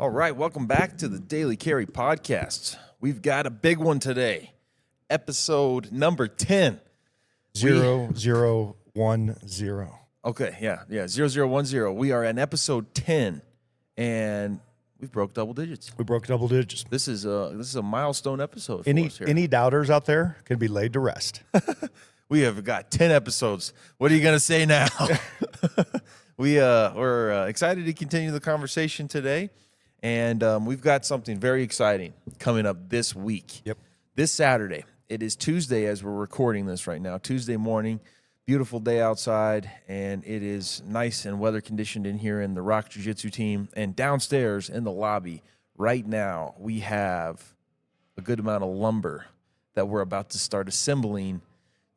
All right, welcome back to the Daily Carry Podcast. We've got a big one today, episode number 10. 0010. Okay, yeah, 0010. We are in episode 10, and we've broke double digits. We broke double digits. This is a milestone episode for us here. Any doubters out there can be laid to rest. We have got 10 episodes. What are you going to say now? We're excited to continue the conversation today, and we've got something very exciting coming up this week. Yep. This Saturday. It is Tuesday as we're recording this right now. Tuesday morning, beautiful day outside, and it is nice and weather conditioned in here in the Rock Jiu-Jitsu team. And downstairs in the lobby right now, we have a good amount of lumber that we're about to start assembling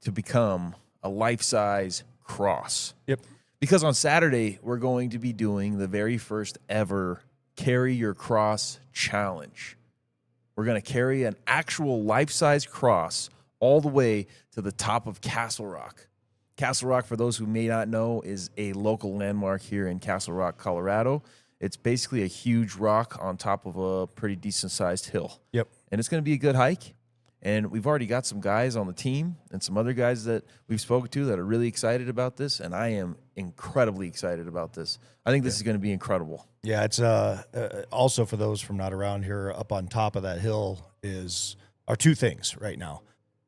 to become a life-size cross. Yep. Because on Saturday, we're going to be doing the very first ever Carry Your Cross Challenge. We're going to carry an actual life-size cross all the way to the top of Castle Rock. Castle Rock, for those who may not know, is a local landmark here in Castle Rock, Colorado. It's basically a huge rock on top of a pretty decent-sized hill. Yep. And it's going to be a good hike. And we've already got some guys on the team and some other guys that we've spoken to that are really excited about this, and I am incredibly excited about this. I think this is going to be incredible. Yeah, it's also for those from not around here, up on top of that hill are two things right now.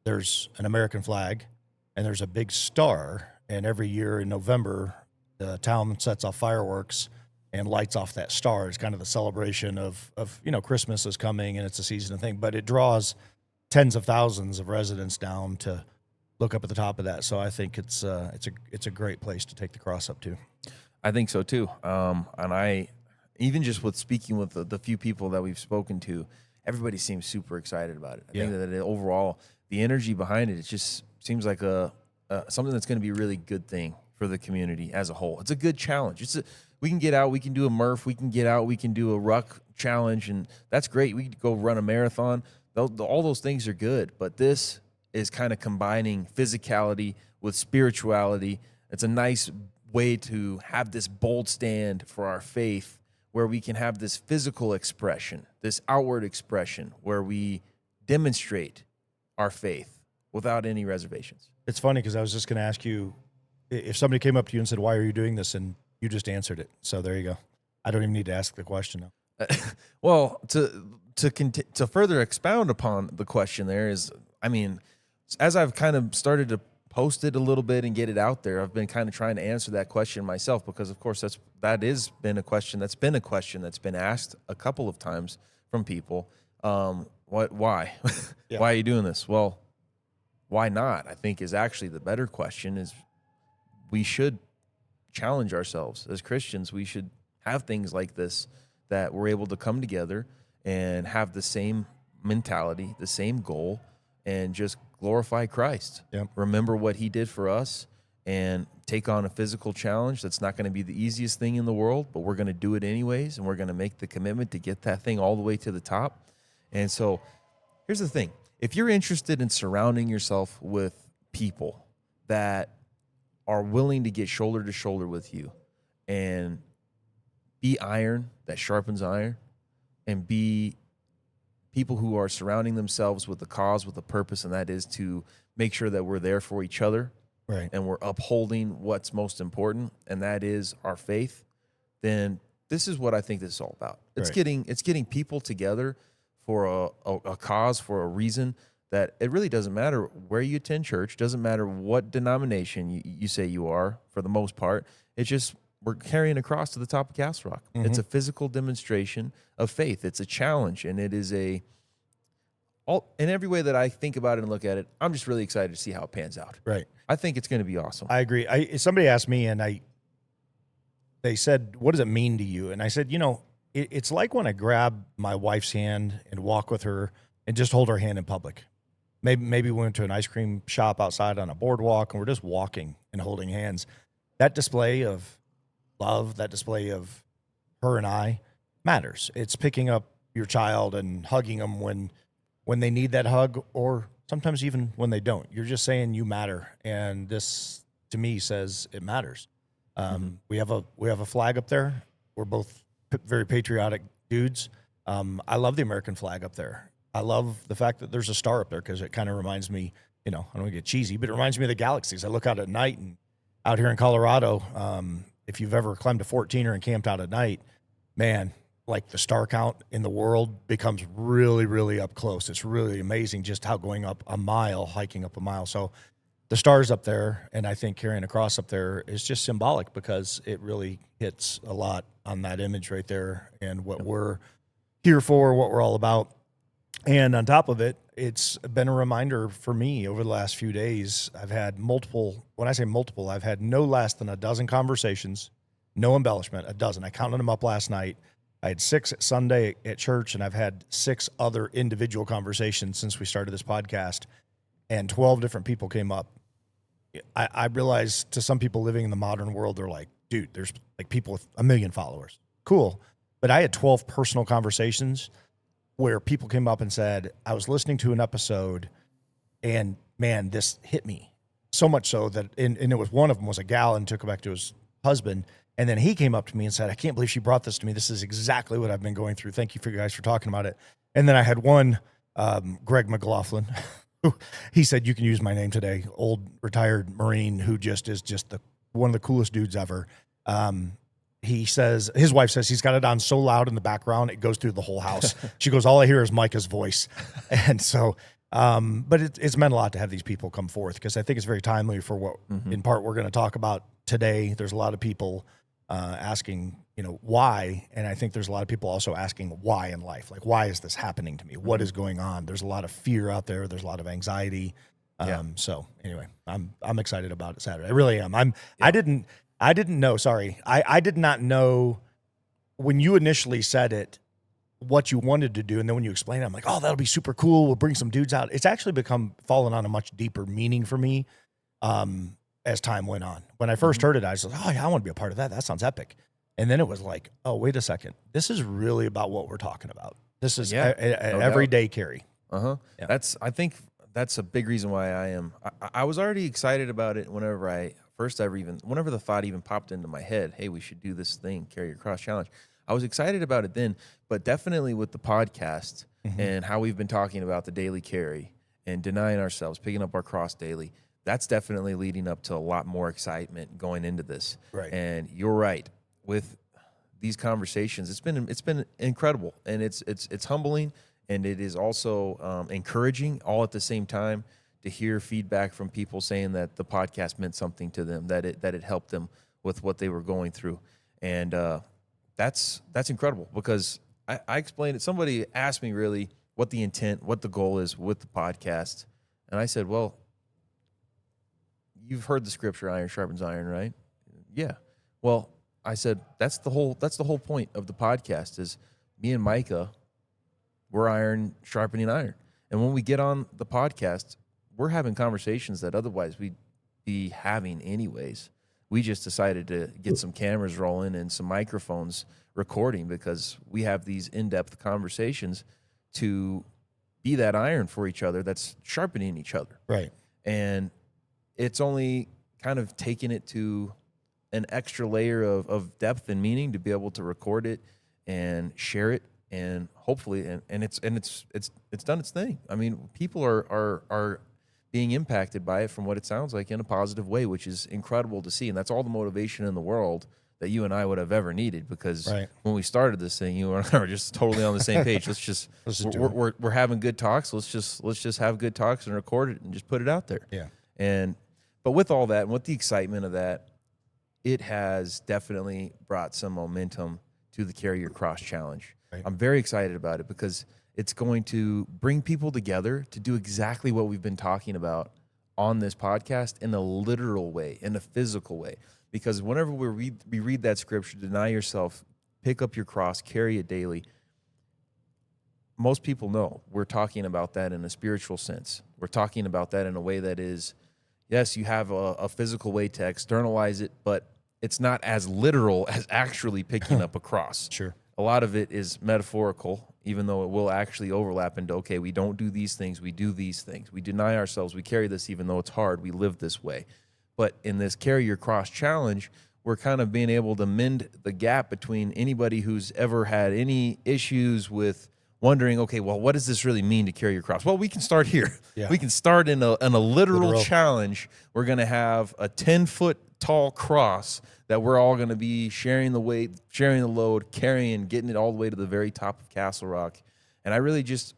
There's an American flag, and there's a big star, and every year in November, the town sets off fireworks and lights off that star. It's kind of the celebration of Christmas is coming, and it's a season of thing, but it draws tens of thousands of residents down to look up at the top of that. So I think it's a great place to take the cross up to. I think so too. And I, even just with speaking with the few people that we've spoken to, everybody seems super excited about it. I think that overall, the energy behind it just seems like something that's going to be a really good thing for the community as a whole. It's a good challenge. We can get out, we can do a Murph, we can get out, we can do a ruck challenge, and that's great. We can go run a marathon. All those things are good, but this is kind of combining physicality with spirituality. It's a nice way to have this bold stand for our faith where we can have this physical expression, this outward expression where we demonstrate our faith without any reservations. It's funny because I was just going to ask you if somebody came up to you and said, "Why are you doing this?" and you just answered it. So there you go. I don't even need to ask the question now. Well, to further expound upon the question there is, I mean, as I've kind of started to post it a little bit and get it out there, I've been kind of trying to answer that question myself because, of course, that has been a question that's been asked a couple of times from people. Why? Yeah. Why are you doing this? Well, why not? I think is actually the better question. Is we should challenge ourselves as Christians. We should have things like this that we're able to come together and have the same mentality, the same goal, and just glorify Christ. Yep. Remember what he did for us and take on a physical challenge that's not going to be the easiest thing in the world, but we're going to do it anyways, and we're going to make the commitment to get that thing all the way to the top. And so here's the thing. If you're interested in surrounding yourself with people that are willing to get shoulder to shoulder with you and be iron that sharpens iron, and be people who are surrounding themselves with a cause, with a purpose, and that is to make sure that we're there for each other, Right. and we're upholding what's most important, and that is our faith, then this is what I think this is all about. It's Right. getting people together for a cause, for a reason that it really doesn't matter where you attend church, doesn't matter what denomination you say you are, for the most part. It's just we're carrying a cross to the top of Castle Rock. Mm-hmm. It's a physical demonstration of faith. It's a challenge, and it is in every way that I think about it and look at it, I'm just really excited to see how it pans out. Right. I think it's going to be awesome. I agree. Somebody asked me, and they said, "What does it mean to you?" And I said, it's like when I grab my wife's hand and walk with her and just hold her hand in public. Maybe we went to an ice cream shop outside on a boardwalk, and we're just walking and holding hands. That display of love, that display of her and I matters. It's picking up your child and hugging them when they need that hug, or sometimes even when they don't. You're just saying you matter, and this to me says it matters. We have a flag up there. We're both very patriotic dudes. I love the American flag up there. I love the fact that there's a star up there because it kind of reminds me, I don't want to get cheesy, but it reminds me of the galaxies. I look out at night, and out here in Colorado, if you've ever climbed a 14er and camped out at night, man, like the star count in the world becomes really, really up close. It's really amazing just how hiking up a mile. So the stars up there, and I think carrying a cross up there is just symbolic because it really hits a lot on that image right there and what we're here for, what we're all about. And on top of it, it's been a reminder for me over the last few days. I've had multiple, when I say multiple, I've had no less than a dozen conversations, no embellishment, a dozen. I counted them up last night. I had 6 Sunday at church, and I've had 6 other individual conversations since we started this podcast, and 12 different people came up. I realize to some people living in the modern world, they're like, dude, there's like people with 1 million followers. Cool. But I had 12 personal conversations where people came up and said, I was listening to an episode and man, this hit me so much so that, and it was one of them was a gal and took it back to his husband. And then he came up to me and said, I can't believe she brought this to me. This is exactly what I've been going through. Thank you for you guys for talking about it. And then I had one, Greg McLaughlin, who he said, you can use my name today. Old retired Marine who just is just one of the coolest dudes ever. He says, his wife says he's got it on so loud in the background, it goes through the whole house. She goes, all I hear is Micah's voice. And so, but it's meant a lot to have these people come forth because I think it's very timely for what in part we're going to talk about today. There's a lot of people asking, why? And I think there's a lot of people also asking why in life. Like, why is this happening to me? What is going on? There's a lot of fear out there. There's a lot of anxiety. So anyway, I'm excited about it Saturday. I really am. I didn't know, sorry. I did not know when you initially said it, what you wanted to do. And then when you explained it, I'm like, oh, that'll be super cool. We'll bring some dudes out. It's actually fallen on a much deeper meaning for me as time went on. When I first heard it, I was like, oh yeah, I want to be a part of that. That sounds epic. And then it was like, oh, wait a second. This is really about what we're talking about. This is an everyday carry. Yeah. I think that's a big reason why I was already excited about it whenever the thought even popped into my head, hey, we should do this thing, Carry Your Cross Challenge. I was excited about it then, but definitely with the podcast and how we've been talking about the daily carry and denying ourselves, picking up our cross daily, that's definitely leading up to a lot more excitement going into this. Right. And you're right. With these conversations, it's been incredible, and it's humbling, and it is also encouraging all at the same time to hear feedback from people saying that the podcast meant something to them, that it helped them with what they were going through, and that's incredible because I explained it. Somebody asked me really what the intent, what the goal is with the podcast, and I said, well, you've heard the scripture, iron sharpens iron, right? Yeah. Well, I said, that's the whole point of the podcast is me and Micah, we're iron sharpening iron. And when we get on the podcast, we're having conversations that otherwise we'd be having anyways. We just decided to get some cameras rolling and some microphones recording because we have these in-depth conversations to be that iron for each other that's sharpening each other. Right. And it's only kind of taken it to an extra layer of depth and meaning to be able to record it and share it, and hopefully and it's done its thing. I mean, people are being impacted by it from what it sounds like in a positive way, which is incredible to see. And that's all the motivation in the world that you and I would have ever needed because when we started this thing, you and I were just totally on the same page. We're having good talks. Let's just have good talks and record it and just put it out there. Yeah. But with all that and with the excitement of that, it has definitely brought some momentum to the Carry Your Cross Challenge. Right. I'm very excited about it because it's going to bring people together to do exactly what we've been talking about on this podcast in a literal way, in a physical way. Because whenever we read that scripture, deny yourself, pick up your cross, carry it daily, most people know we're talking about that in a spiritual sense. We're talking about that in a way that is, yes, you have a physical way to externalize it, but it's not as literal as actually picking up a cross. Sure. A lot of it is metaphorical, even though it will actually overlap into, okay, we don't do these things, we do these things. We deny ourselves, we carry this even though it's hard, we live this way. But in this Carry Your Cross Challenge, we're kind of being able to mend the gap between anybody who's ever had any issues with wondering, okay, well, what does this really mean to carry your cross? Well, we can start here. Yeah. We can start in a literal challenge. We're going to have a 10-foot tall cross that we're all going to be sharing the weight, sharing the load, carrying, getting it all the way to the very top of Castle Rock. And I really just,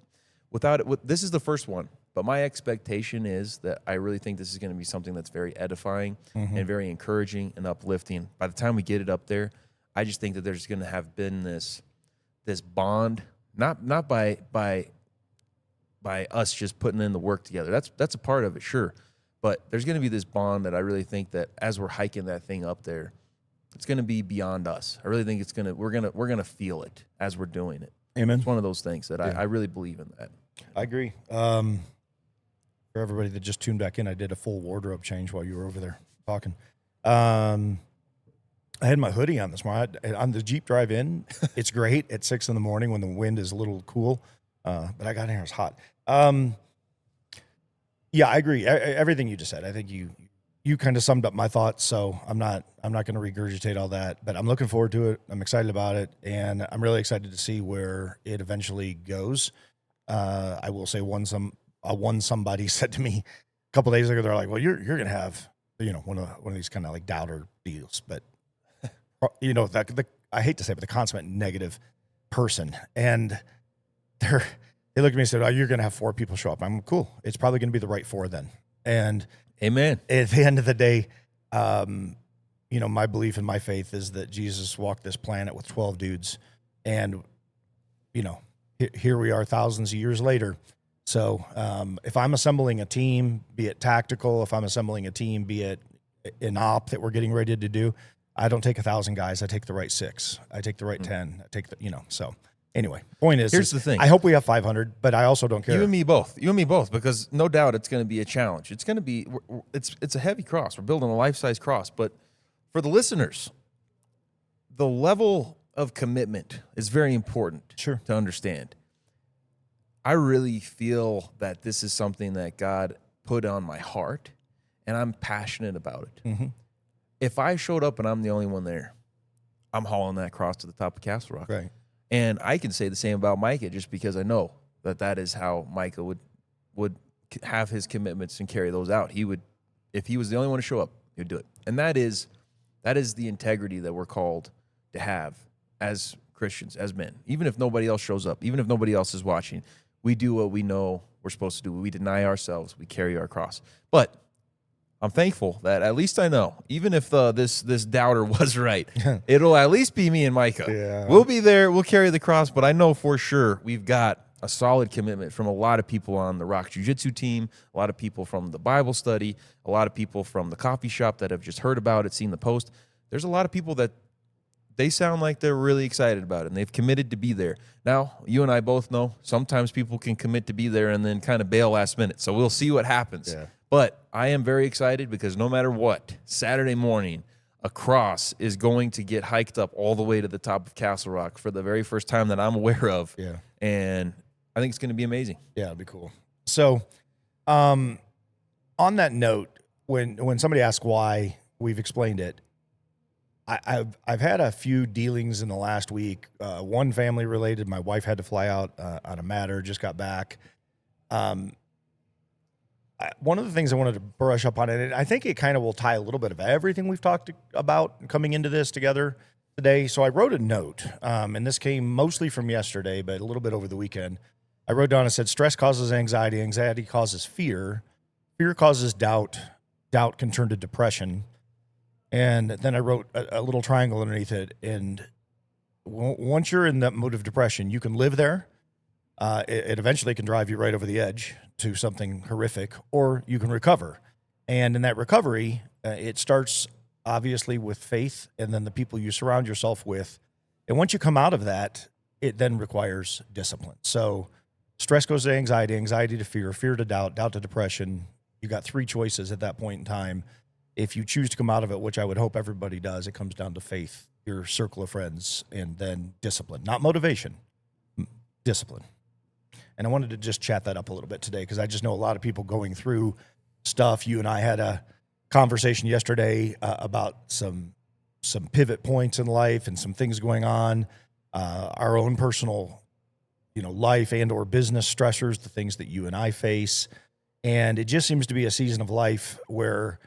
this is the first one, but my expectation is that I really think this is going to be something that's very edifying and very encouraging and uplifting. By the time we get it up there, I just think that there's going to have been this bond, not by us just putting in the work together. That's a part of it, sure. But there's going to be this bond that I really think that as we're hiking that thing up there, it's going to be beyond us. I really think we're going to feel it as we're doing it. Amen. It's one of those things that I really believe in that. I agree. For everybody that just tuned back in, I did a full wardrobe change while you were over there talking. I had my hoodie on this morning. On the Jeep drive in, it's great at 6 a.m. when the wind is a little cool, but I got in here, it's hot. Yeah, I agree. Everything you just said, I think you kind of summed up my thoughts, so I'm not going to regurgitate all that, but I'm looking forward to it. I'm excited about it, and I'm really excited to see where it eventually goes. I will say somebody said to me a couple days ago, they're like, well, you're going to have, one of these kind of like doubter deals, but I hate to say it, but the consummate negative person. And they looked at me and said, oh, you're going to have 4 people show up. I'm cool. It's probably going to be the right 4 then. And amen. At the end of the day, my belief and my faith is that Jesus walked this planet with 12 dudes. And, here we are thousands of years later. So if I'm assembling a team, be it tactical, if I'm assembling a team, be it an op that we're getting ready to do, I don't take 1,000 guys. I take the right 6. I take the right 10. I take so anyway, point is, here's the thing. I hope we have 500, but I also don't care. You and me both, because no doubt it's going to be a challenge. It's going to be, it's a heavy cross. We're building a life-size cross, but for the listeners, the level of commitment is very important to understand. I really feel that this is something that God put on my heart, and I'm passionate about it. Mm-hmm. If I showed up and I'm the only one there, I'm hauling that cross to the top of Castle Rock. Right. And I can say the same about Micah, just because I know that is how Micah would have his commitments and carry those out. He would, if he was the only one to show up, he would do it. And that is the integrity that we're called to have as Christians, as men. Even if nobody else shows up, even if nobody else is watching, we do what we know we're supposed to do. We deny ourselves. We carry our cross. But I'm thankful that at least I know, even if this doubter was right, it'll at least be me and Micah. Yeah. We'll be there. We'll carry the cross. But I know for sure we've got a solid commitment from a lot of people on the Rock Jiu-Jitsu team, a lot of people from the Bible study, a lot of people from the coffee shop that have just heard about it, seen the post. There's a lot of people that they sound like they're really excited about it, and they've committed to be there. Now, you and I both know sometimes people can commit to be there and then kind of bail last minute. So we'll see what happens. Yeah. But I am very excited because no matter what, Saturday morning, a cross is going to get hiked up all the way to the top of Castle Rock for the very first time that I'm aware of. Yeah. And I think it's going to be amazing. Yeah, it'd be cool. So, on that note, when somebody asks why, we've explained it. I've had a few dealings in the last week. One family related. My wife had to fly out on a matter. Just got back. One of the things I wanted to brush up on, and I think it kind of will tie a little bit of everything we've talked about coming into this together today. So I wrote a note, and this came mostly from yesterday, but a little bit over the weekend. I wrote down and said, stress causes anxiety. Anxiety causes fear. Fear causes doubt. Doubt can turn to depression. And then I wrote a little triangle underneath it. And once you're in that mode of depression, you can live there. It eventually can drive you right over the edge to something horrific, or you can recover. And in that recovery, it starts obviously with faith and then the people you surround yourself with. And once you come out of that, it then requires discipline. So stress goes to anxiety, anxiety to fear, fear to doubt, doubt to depression. You got 3 choices at that point in time. If you choose to come out of it, which I would hope everybody does, it comes down to faith, your circle of friends, and then discipline. Not motivation, discipline. And I wanted to just chat that up a little bit today because I just know a lot of people going through stuff. You and I had a conversation yesterday about some some pivot points in life and some things going on, our own personal, life and or business stressors, the things that you and I face. And it just seems to be a season of life where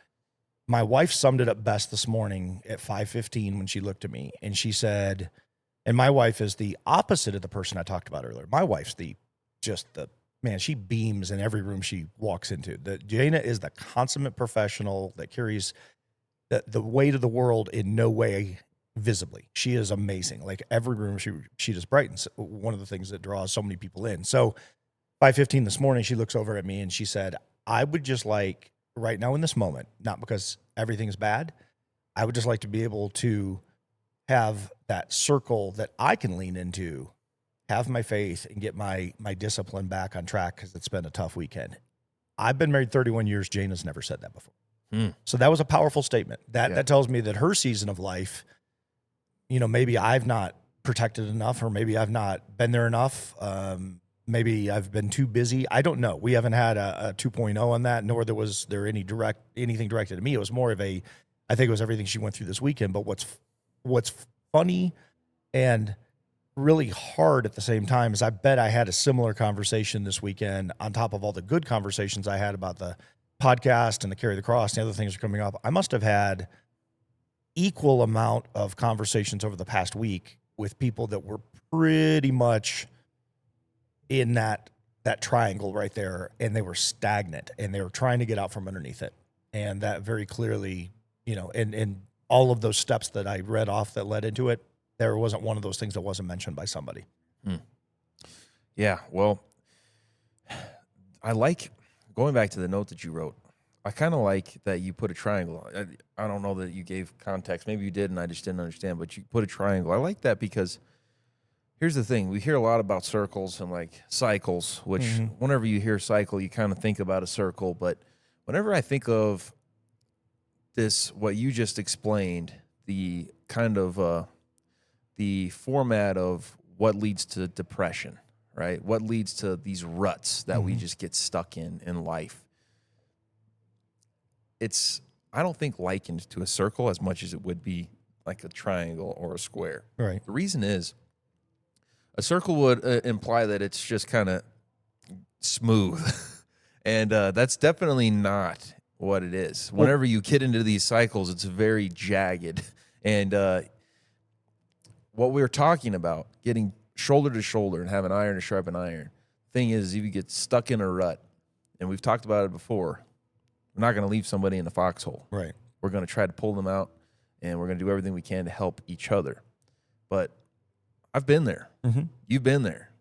my wife summed it up best this morning at 5:15 when she looked at me and she said, and my wife is the opposite of the person I talked about earlier. My wife's man, she beams in every room she walks into. Jana is the consummate professional that carries the weight of the world in no way visibly. She is amazing. Like every room she just brightens. One of the things that draws so many people in. So 5:15 this morning, she looks over at me and she said, I would just like right now in this moment, not because everything's bad, I would just like to be able to have that circle that I can lean into, have my faith and get my discipline back on track because it's been a tough weekend. I've been married 31 years. Jana's never said that before. So that was a powerful statement. That tells me that her season of life, maybe I've not protected enough, or maybe I've not been there enough. Maybe I've been too busy. I don't know. We haven't had a 2.0 on that, nor was there anything directed at me. It was more of I think it was everything she went through this weekend. But what's funny and really hard at the same time is I bet I had a similar conversation this weekend on top of all the good conversations I had about the podcast and the Carry the Cross and the other things are coming up. I must have had equal amount of conversations over the past week with people that were pretty much in that triangle right there, and they were stagnant and they were trying to get out from underneath it. And that very clearly, and all of those steps that I read off that led into it, there wasn't one of those things that wasn't mentioned by somebody. Yeah, well, I like going back to the note that you wrote. I kind of like that you put a triangle. I don't know that you gave context. Maybe you did and I just didn't understand, but you put a triangle. I like that because here's the thing. We hear a lot about circles and like cycles, which whenever you hear cycle, you kind of think about a circle. But whenever I think of this, what you just explained, the kind of the format of what leads to depression, right? What leads to these ruts that we just get stuck in life. I don't think likened to a circle as much as it would be like a triangle or a square. Right. The reason is a circle would imply that it's just kind of smooth. And that's definitely not what it is. Whenever you get into these cycles, it's very jagged. And what we're talking about, getting shoulder to shoulder and having iron to sharpen iron, thing is, if you get stuck in a rut, and we've talked about it before, we're not going to leave somebody in the foxhole. Right. We're going to try to pull them out, and we're going to do everything we can to help each other. But I've been there. You've been there.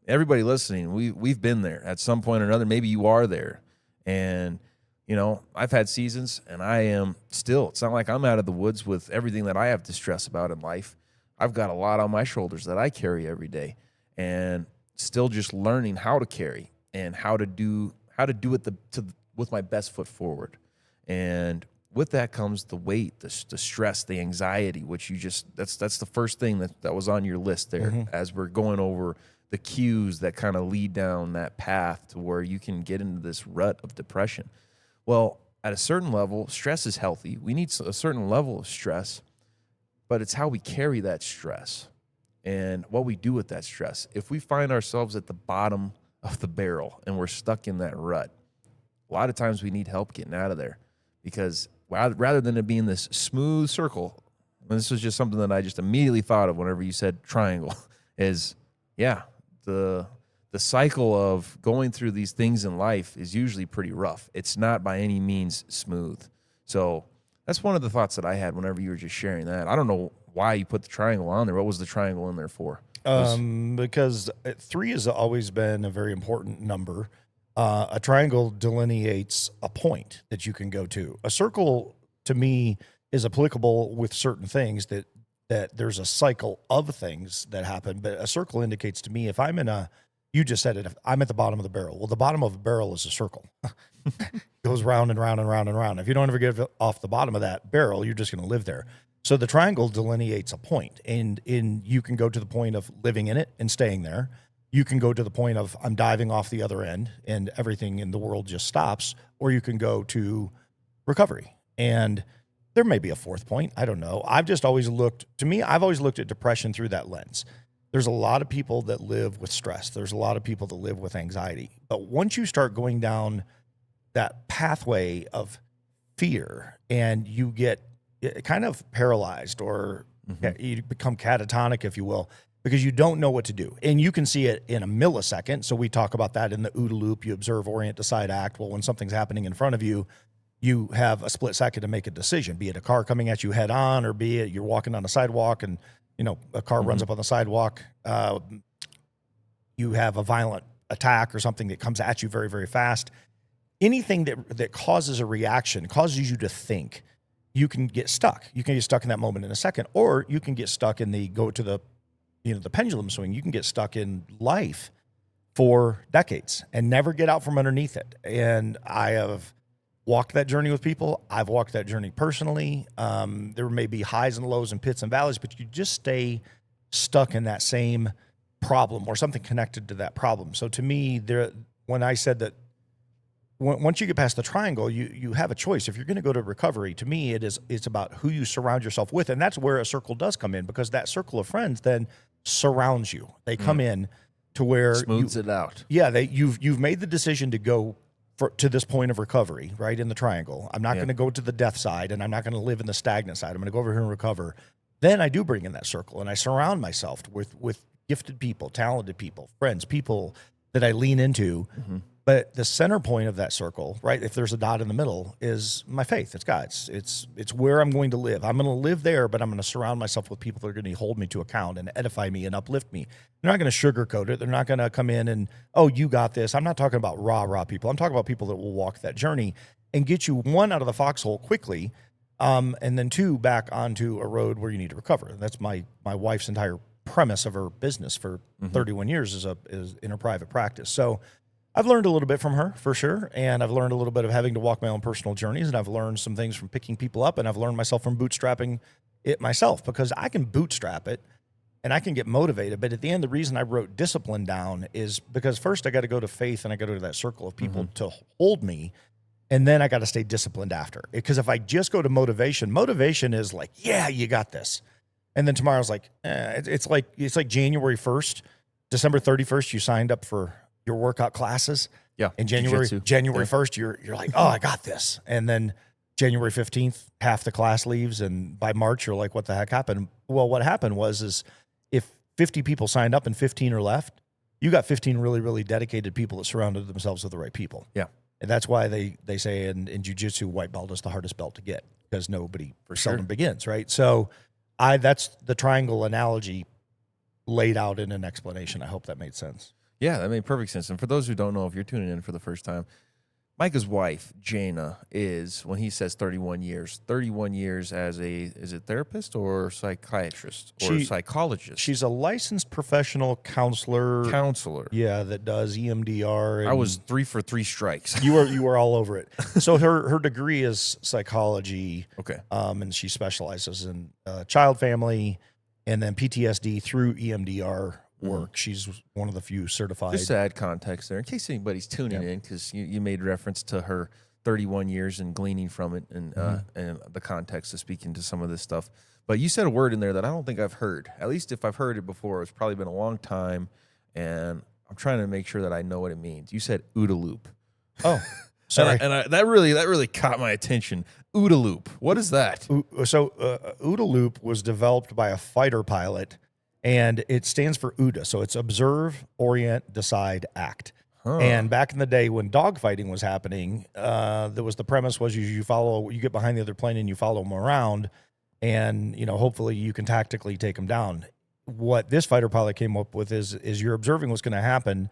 Everybody listening, we've been there at some point or another. Maybe you are there. And, I've had seasons, and I am still. It's not like I'm out of the woods with everything that I have to stress about in life. I've got a lot on my shoulders that I carry every day, and still just learning how to carry and how to do it with my best foot forward. And with that comes the weight, the stress, the anxiety, which that's the first thing that was on your list there as we're going over the cues that kind of lead down that path to where you can get into this rut of depression. Well, at a certain level, stress is healthy. We need a certain level of stress, but it's how we carry that stress and what we do with that stress. If we find ourselves at the bottom of the barrel and we're stuck in that rut, a lot of times we need help getting out of there, because rather than it being this smooth circle, and this was just something that I just immediately thought of whenever you said triangle, is, the cycle of going through these things in life is usually pretty rough. It's not by any means smooth. So that's one of the thoughts that I had whenever you were just sharing that. I don't know why you put the triangle on there. What was the triangle in there for? Because 3 has always been a very important number. A triangle delineates a point that you can go to. A circle, to me, is applicable with certain things that there's a cycle of things that happen. But a circle indicates to me, if I'm you just said it, if I'm at the bottom of the barrel. Well, the bottom of a barrel is a circle. It goes round and round and round and round. If you don't ever get off the bottom of that barrel, you're just going to live there. So the triangle delineates a point, and you can go to the point of living in it and staying there. You can go to the point of I'm diving off the other end and everything in the world just stops, or you can go to recovery. And There may be a fourth point. I don't know. I've always looked at depression through that lens. There's a lot of people that live with stress. There's a lot of people that live with anxiety. But once you start going down that pathway of fear and you get kind of paralyzed, or you become catatonic, if you will, because you don't know what to do. And you can see it in a millisecond. So we talk about that in the OODA loop. You observe, orient, decide, act. Well, when something's happening in front of you, you have a split second to make a decision, be it a car coming at you head on, or be it you're walking on a sidewalk and, a car runs up on the sidewalk. You have a violent attack or something that comes at you very, very fast. Anything that causes a reaction, causes you to think, you can get stuck. You can get stuck in that moment in a second, or you can get stuck in the pendulum swing. You can get stuck in life for decades and never get out from underneath it. And I have walked that journey with people. I've walked that journey personally. There may be highs and lows and pits and valleys, but you just stay stuck in that same problem or something connected to that problem. So to me, when I said that, once you get past the triangle, you have a choice. If you're going to go to recovery, to me, it's about who you surround yourself with. And that's where a circle does come in, because that circle of friends then surrounds you. They come in to where smooths it out. Yeah. You've made the decision to go to this point of recovery, right? In the triangle. I'm not going to go to the death side, and I'm not going to live in the stagnant side. I'm going to go over here and recover. Then I do bring in that circle, and I surround myself with gifted people, talented people, friends, people that I lean into. But the center point of that circle, right, if there's a dot in the middle, is my faith. It's God. It's where I'm going to live. I'm going to live there, but I'm going to surround myself with people that are going to hold me to account and edify me and uplift me. They're not going to sugarcoat it. They're not going to come in and, oh, you got this. I'm not talking about rah people. I'm talking about people that will walk that journey and get you, one, out of the foxhole quickly, and then two, back onto a road where you need to recover. And that's my wife's entire premise of her business for 31 years is in her private practice. So I've learned a little bit from her, for sure, and I've learned a little bit of having to walk my own personal journeys, and I've learned some things from picking people up, and I've learned myself from bootstrapping it myself, because I can bootstrap it, and I can get motivated, but at the end, the reason I wrote discipline down is because first I got to go to faith, and I got to go to that circle of people to hold me, and then I got to stay disciplined after. Because if I just go to motivation is like, yeah, you got this, and then tomorrow's like, it's like January 1st, December 31st, you signed up for your workout classes. Yeah. And January 1st, you're like, oh, I got this. And then January 15th, half the class leaves. And by March, you're like, what the heck happened? Well, what happened is if 50 people signed up and 15 are left, you got 15 really, really dedicated people that surrounded themselves with the right people. Yeah. And that's why they say in jiu-jitsu, white belt is the hardest belt to get, because nobody seldom begins, right? So that's the triangle analogy laid out in an explanation. I hope that made sense. Yeah, that made perfect sense. And for those who don't know, if you're tuning in for the first time, Micah's wife, Jana, is, when he says 31 years as is it therapist or psychiatrist or psychologist? She's a licensed professional counselor. Yeah, that does EMDR. And I was 3 for 3 strikes. You were all over it. So her degree is psychology. Okay. And she specializes in child, family, and then PTSD through EMDR work. She's one of the few certified. Just to add context there, in case anybody's tuning in, because you made reference to her 31 years and gleaning from it, and the context of speaking to some of this stuff. But you said a word in there that I don't think I've heard. At least if I've heard it before, it's probably been a long time, and I'm trying to make sure that I know what it means. You said OODA loop. Oh, sorry. That really caught my attention. OODA loop. What is that? So OODA loop was developed by a fighter pilot, and it stands for OODA. So it's observe, orient, decide, act. And back in the day when dogfighting was happening, the premise was you get behind the other plane and you follow them around, and hopefully you can tactically take them down. What this fighter pilot came up with is you're observing what's going to happen,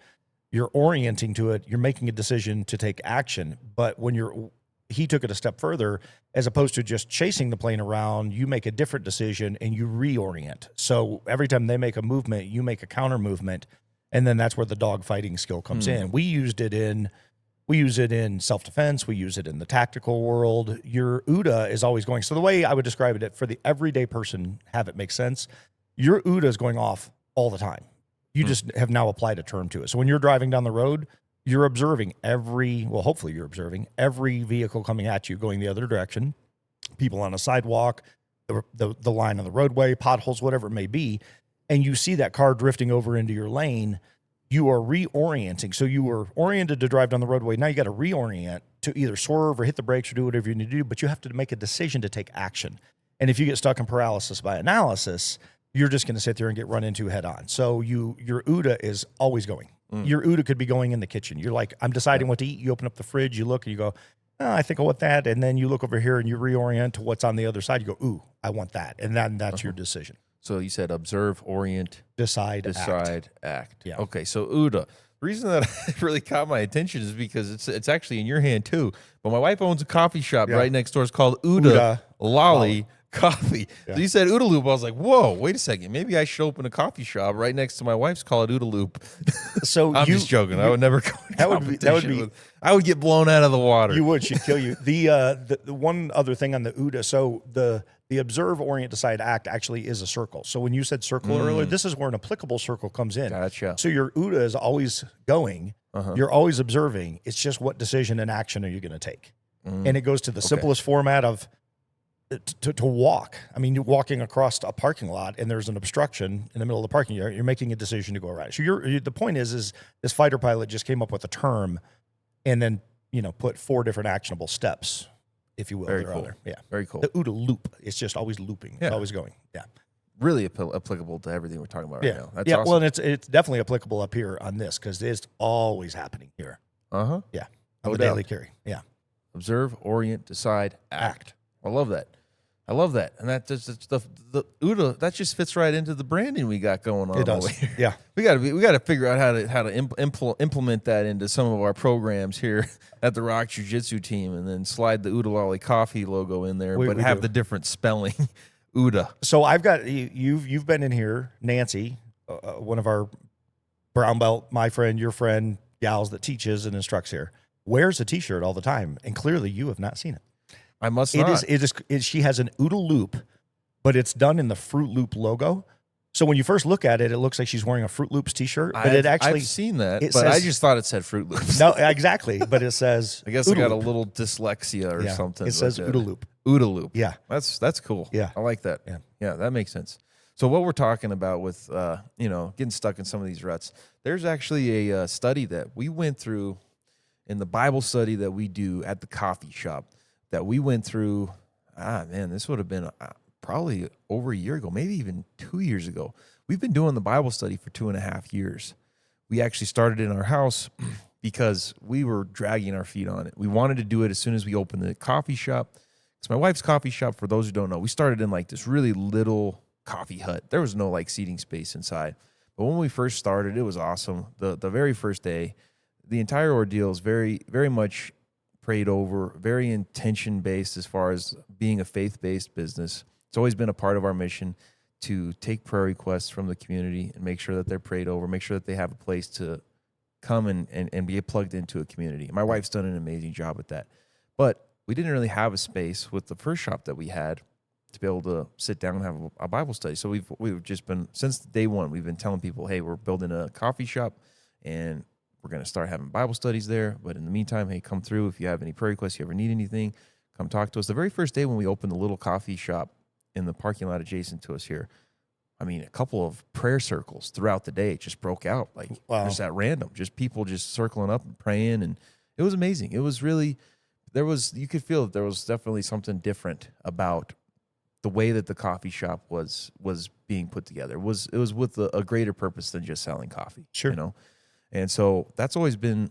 you're orienting to it, you're making a decision to take action. But he took it a step further. As opposed to just chasing the plane around, you make a different decision and you reorient. So every time they make a movement, you make a counter movement, and then that's where the dog fighting skill comes in. We use it in self-defense. We use it in the tactical world. Your OODA is always going. So the way I would describe it for the everyday person, have it make sense, your OODA is going off all the time. You just have now applied a term to it. So when you're driving down the road, you're observing hopefully you're observing every vehicle coming at you going the other direction. people on a sidewalk, the line on the roadway, potholes, whatever it may be, and you see that car drifting over into your lane, you are reorienting. So you were oriented to drive down the roadway. Now you got to reorient to either swerve or hit the brakes or do whatever you need to do, but you have to make a decision to take action. And if you get stuck in paralysis by analysis, you're just going to sit there and get run into head on. So your OODA is always going. Your OODA could be going in the kitchen. You're like, I'm deciding what to eat. You open up the fridge, you look, and you go, oh, I think I want that. And then you look over here and you reorient to what's on the other side. You go, ooh, I want that. And then that's your decision. So you said observe, orient, Decide, act. Yeah. Okay, so OODA. The reason that it really caught my attention is because it's actually in your hand too. But my wife owns a coffee shop right next door. It's called OODA Lolly Coffee. Yeah. So you said OODA Loop. I was like, whoa, wait a second. Maybe I should open a coffee shop right next to my wife's, call it OODA Loop. So I'm just joking. I would never go in That would be- competition with- I would get blown out of the water. You would, she'd kill you. The one other thing on the OODA, so the observe, orient, decide, act actually is a circle. So when you said circle earlier, this is where an applicable circle comes in. Gotcha. So your OODA is always going. You're always observing. It's just what decision and action are you going to take? And it goes to the simplest format of to walk. I mean, you're walking across a parking lot and there's an obstruction in the middle of the parking yard. You're making a decision to go right. So the point is this fighter pilot just came up with a term and then, put 4 different actionable steps, if you will. Very that are cool. on there. Yeah. Very cool. The OODA loop. It's just always looping. Yeah. It's always going. Yeah. Really applicable to everything we're talking about right now. That's yeah. awesome. Well, and it's definitely applicable up here on this because it's always happening here. Uh-huh. Yeah. No On the doubt. daily carry. Yeah. Observe, orient, decide, act. I love that. I love that. And that just the OODA, that just fits right into the branding we got going on. It does. over here. Yeah. We got to figure out how to implement that into some of our programs here at the Rock Jiu-Jitsu team, and then slide the OODA Lolly Coffee logo in there, We but have do. the different spelling. OODA. So I've got you've been in here, Nancy, one of our brown belt, my friend, your friend, gals that teaches and instructs here, wears a T-shirt all the time, and clearly you have not seen it. I must not. She has an OODA loop, but it's done in the Fruit Loop logo. So when you first look at it, it looks like she's wearing a Fruit Loops T-shirt, but I've seen that, it but I says- just thought it said Fruit Loops. no, exactly, but it says I guess OODA I got a Loop. little dyslexia or Yeah, something. It says like that. OODA loop. OODA Loop. Yeah. That's cool. Yeah. I like that. Yeah. That makes sense. So what we're talking about with getting stuck in some of these ruts, there's actually a study that we went through in the Bible study that we do at the coffee shop that we went through. This would have been probably over a year ago, maybe even 2 years ago. We've been doing the Bible study for 2.5 years. We actually started in our house because we were dragging our feet on it. We wanted to do it as soon as we opened the coffee shop. It's my wife's coffee shop. For those who don't know, we started in like this really little coffee hut. There was no like seating space inside. But when we first started, it was awesome. The very first day, the entire ordeal is very, very much prayed over, very intention based as far as being a faith based business. It's always been a part of our mission to take prayer requests from the community and make sure that they're prayed over, make sure that they have a place to come and be plugged into a community. My wife's done an amazing job at that. But we didn't really have a space with the first shop that we had to be able to sit down and have a Bible study. So we've just been, since day one, we've been telling people, hey, we're building a coffee shop and we're going to start having Bible studies there. But in the meantime, hey, come through. If you have any prayer requests, you ever need anything, come talk to us. The very first day when we opened the little coffee shop in the parking lot adjacent to us here, I mean, a couple of prayer circles throughout the day just broke out, like just at random, just people just circling up and praying. And it was amazing. It was really, you could feel that there was definitely something different about the way that the coffee shop was being put together. It was with a greater purpose than just selling coffee. Sure. And so that's always been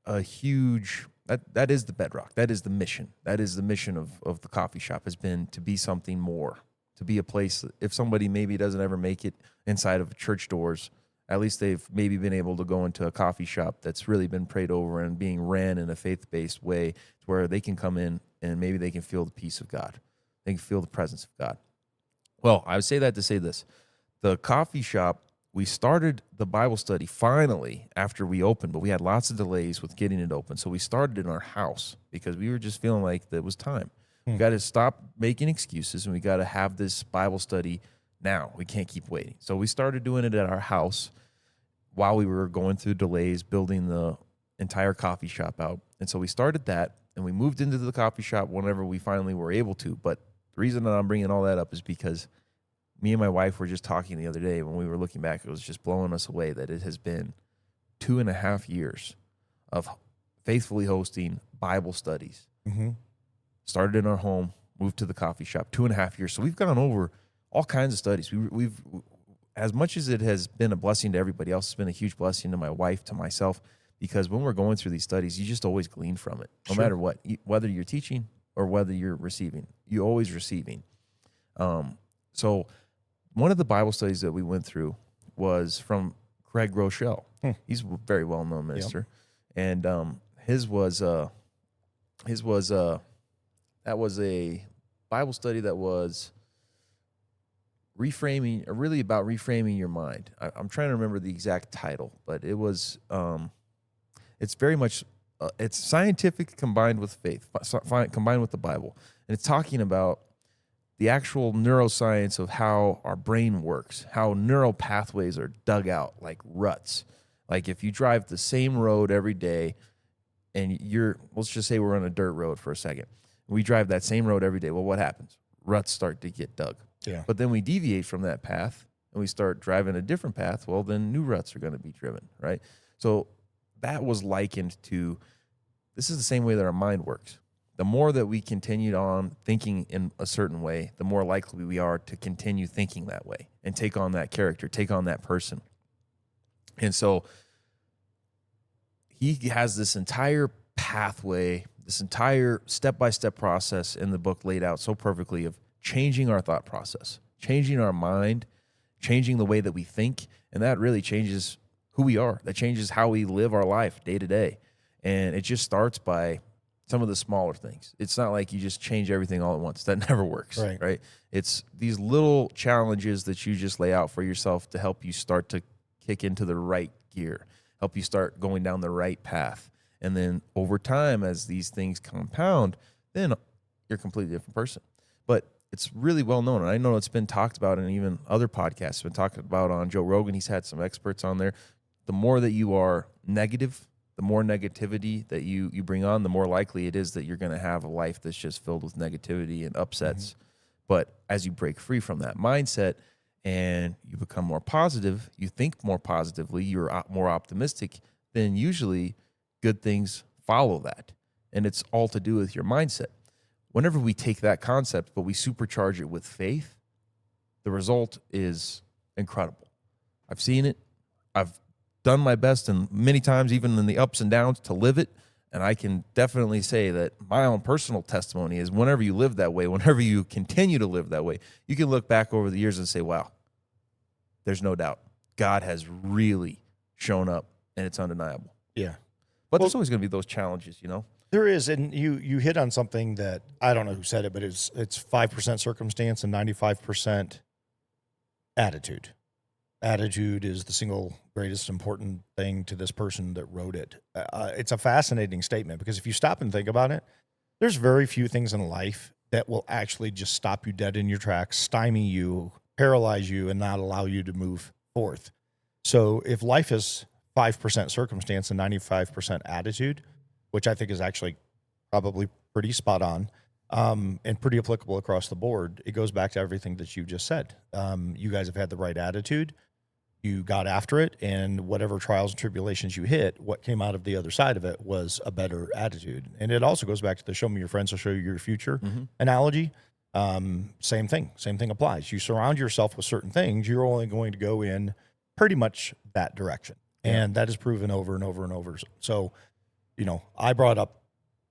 a huge, that is the bedrock. That is the mission. That is the mission of the coffee shop, has been to be something more, to be a place. If somebody maybe doesn't ever make it inside of church doors, at least they've maybe been able to go into a coffee shop that's really been prayed over and being ran in a faith-based way, to where they can come in and maybe they can feel the peace of God. They can feel the presence of God. Well, I would say that to say this. The coffee shop, we started the Bible study finally after we opened, but we had lots of delays with getting it open. So we started in our house because we were just feeling like it was time. We got to stop making excuses, and we got to have this Bible study now. We can't keep waiting. So we started doing it at our house while we were going through delays, building the entire coffee shop out. And so we started that, and we moved into the coffee shop whenever we finally were able to. But The reason that I'm bringing all that up is because me and my wife were just talking the other day when we were looking back. It was just blowing us away that it has been 2.5 years of faithfully hosting Bible studies. Mm-hmm. Started in our home, moved to the coffee shop, 2.5 years. So we've gone over all kinds of studies. We've as much as it has been a blessing to everybody else, it's been a huge blessing to my wife, to myself, because when we're going through these studies, you just always glean from it, no matter what, whether you're teaching or whether you're receiving, you're always receiving. So one of the Bible studies that we went through was from Craig Groeschel. He's a very well-known minister. Yep. And his was that was a Bible study that was really about reframing your mind. I'm trying to remember the exact title, but it was, it's very much, it's scientific combined with faith, combined with the Bible. And it's talking about the actual neuroscience of how our brain works, how neural pathways are dug out like ruts. Like if you drive the same road every day and let's just say we're on a dirt road for a second. We drive that same road every day. Well, what happens? Ruts start to get dug. Yeah. But then we deviate from that path and we start driving a different path. Well, then new ruts are going to be driven, right? So that was likened to, this is the same way that our mind works. The more that we continued on thinking in a certain way, the more likely we are to continue thinking that way and take on that character, take on that person. And so he has this entire pathway, this entire step-by-step process in the book laid out so perfectly of changing our thought process, changing our mind, changing the way that we think, and that really changes who we are. That changes how we live our life day to day. And it just starts by some of the smaller things. It's not like you just change everything all at once. That never works, right? It's these little challenges that you just lay out for yourself to help you start to kick into the right gear, help you start going down the right path. And then over time, as these things compound, then you're a completely different person. But it's really well known. And I know it's been talked about in even other podcasts. It's been talked about on Joe Rogan. He's had some experts on there. The more that you are negative, the more negativity that you bring on, the more likely it is that you're going to have a life that's just filled with negativity and upsets. Mm-hmm. But as you break free from that mindset and you become more positive, you think more positively, you're more optimistic, then usually good things follow that. And it's all to do with your mindset. Whenever we take that concept, but we supercharge it with faith, the result is incredible. I've seen it. I've done my best, and many times, even in the ups and downs, to live it. And I can definitely say that my own personal testimony is whenever you live that way, whenever you continue to live that way, you can look back over the years and say, wow, there's no doubt God has really shown up, and it's undeniable. Yeah. But there's always going to be those challenges, you know? There is, and you hit on something that I don't know who said it, but it's 5% circumstance and 95% attitude. Attitude is the single greatest important thing to this person that wrote it. It's a fascinating statement because if you stop and think about it, there's very few things in life that will actually just stop you dead in your tracks, stymie you, paralyze you, and not allow you to move forth. So if life is 5% circumstance and 95% attitude, which I think is actually probably pretty spot on and pretty applicable across the board, it goes back to everything that you just said. You guys have had the right attitude. You got after it, and whatever trials and tribulations you hit, what came out of the other side of it was a better attitude. And it also goes back to the show me your friends will show you your future analogy. Same thing applies. You surround yourself with certain things, you're only going to go in pretty much that direction. And that is proven over and over and over. So, you know, I brought up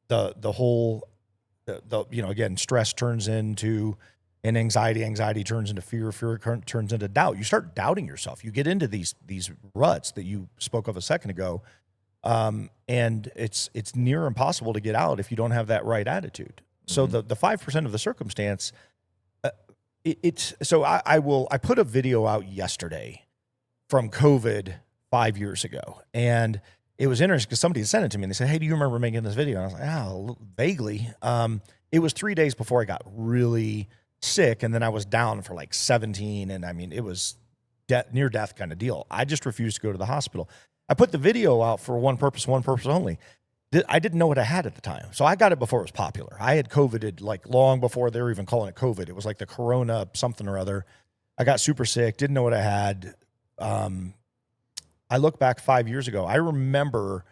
the whole, again, stress turns into an anxiety turns into fear turns into doubt. You start doubting yourself. You get into these ruts that you spoke of a second ago. And it's near impossible to get out if you don't have that right attitude. So the 5% of the circumstance, I put a video out yesterday from COVID 5 years ago. And it was interesting because somebody sent it to me and they said, hey, do you remember making this video? And I was like, oh, vaguely. It was 3 days before I got really sick. And then I was down for like 17. And I mean, it was near death kind of deal. I just refused to go to the hospital. I put the video out for one purpose only. I didn't know what I had at the time. So I got it before it was popular. I had COVIDed like long before they were even calling it COVID. It was like the Corona something or other. I got super sick, didn't know what I had. I look back 5 years ago. I remember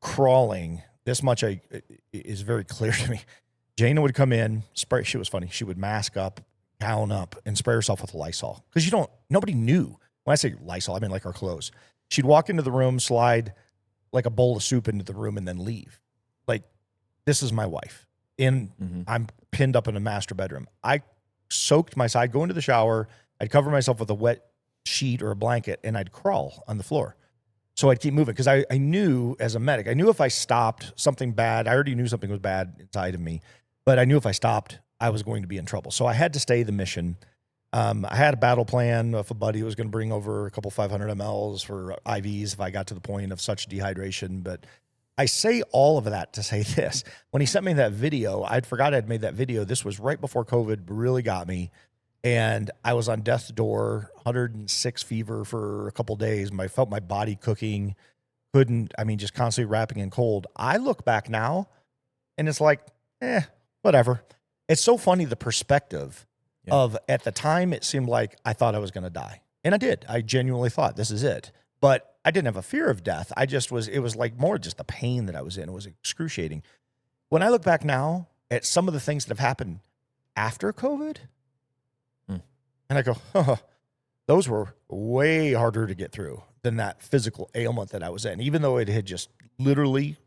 crawling this much. Is very clear to me. Jana would come in, spray. She was funny. She would mask up, gown up, and spray herself with Lysol because nobody knew. When I say Lysol, I mean like our clothes. She'd walk into the room, slide like a bowl of soup into the room, and then leave. Like, this is my wife. I'm pinned up in a master bedroom. I soaked my side, go into the shower. I'd cover myself with a wet sheet or a blanket, and I'd crawl on the floor. So I'd keep moving because I knew as a medic, I knew if I stopped something bad, I already knew something was bad inside of me, but I knew if I stopped, I was going to be in trouble. So I had to stay the mission. I had a battle plan if a buddy was going to bring over a couple 500 mLs for IVs if I got to the point of such dehydration. But I say all of that to say this. When he sent me that video, I'd forgot I'd made that video. This was right before COVID really got me. And I was on death's door, 106 fever for a couple days. I felt my body cooking, just constantly wrapping in cold. I look back now and it's like, whatever. It's so funny, the perspective of at the time, it seemed like I thought I was going to die. And I did. I genuinely thought this is it. But I didn't have a fear of death. It was like more just the pain that I was in. It was excruciating. When I look back now at some of the things that have happened after COVID, and I go, those were way harder to get through than that physical ailment that I was in, even though it had just literally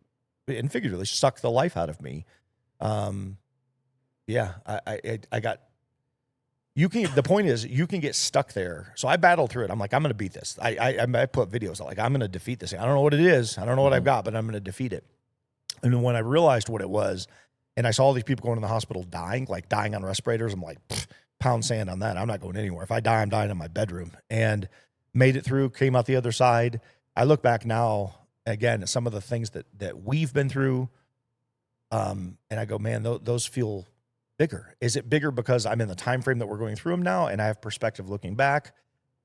and figuratively sucked the life out of me. I got, the point is you can get stuck there. So I battled through it. I'm like, I'm going to beat this. I put videos like, I'm going to defeat this thing. I don't know what it is. I don't know what I've got, but I'm going to defeat it. And then when I realized what it was, and I saw all these people going to the hospital dying on respirators, I'm like, pound sand on that. I'm not going anywhere. If I die, I'm dying in my bedroom. And made it through, came out the other side. I look back now, again, at some of the things that we've been through, and I go, man, those feel bigger. Is it bigger because I'm in the time frame that we're going through them now and I have perspective looking back,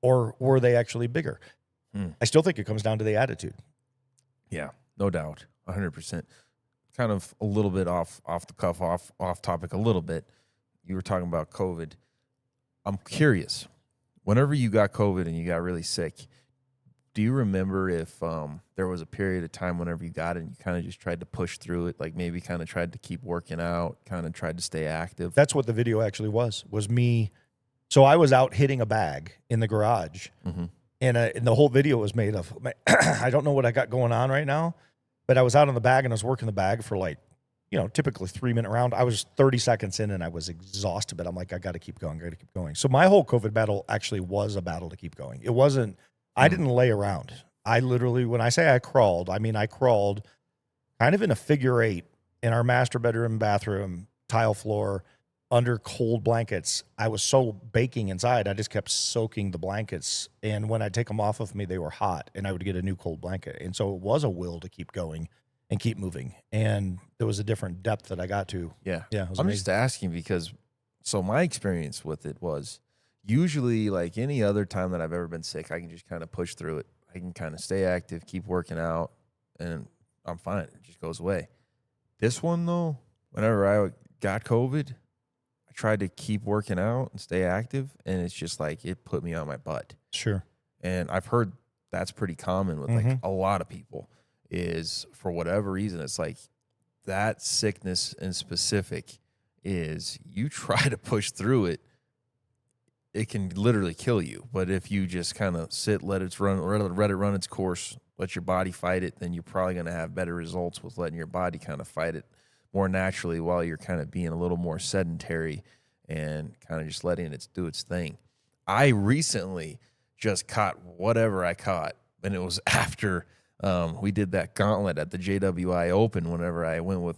or were they actually bigger? I still think it comes down to the attitude. Yeah, no doubt. 100%. Kind of a little bit off the cuff, off topic a little bit. You were talking about COVID. I'm curious, whenever you got COVID and you got really sick, do you remember if there was a period of time whenever you got it and you kind of just tried to push through it, like maybe kind of tried to keep working out, kind of tried to stay active? That's what the video actually was me. So I was out hitting a bag in the garage, and the whole video was made of, I don't know what I got going on right now, but I was out on the bag and I was working the bag for typically 3-minute round. I was 30 seconds in and I was exhausted, but I'm like, I got to keep going. So my whole COVID battle actually was a battle to keep going. It wasn't, I didn't lay around. I literally, when I say I crawled, I mean, I crawled kind of in a figure 8 in our master bedroom, bathroom, tile floor, under cold blankets. I was so baking inside. I just kept soaking the blankets. And when I'd take them off of me, they were hot and I would get a new cold blanket. And so it was a will to keep going and keep moving. And there was a different depth that I got to. Yeah. Yeah. It was I'm amazing. just asking because, so my experience with it was usually like any other time that I've ever been sick, I can just kind of push through it. I can kind of stay active, keep working out, and I'm fine. It just goes away. This one, though, whenever I got COVID, I tried to keep working out and stay active, and it's just like it put me on my butt. Sure. And I've heard that's pretty common with like a lot of people, is for whatever reason, it's like that sickness in specific is you try to push through it, it can literally kill you. But if you just kind of sit, let it run its course, let your body fight it, then you're probably going to have better results with letting your body kind of fight it more naturally while you're kind of being a little more sedentary and kind of just letting it do its thing. I recently just caught whatever I caught, and it was after we did that gauntlet at the JWI Open whenever I went with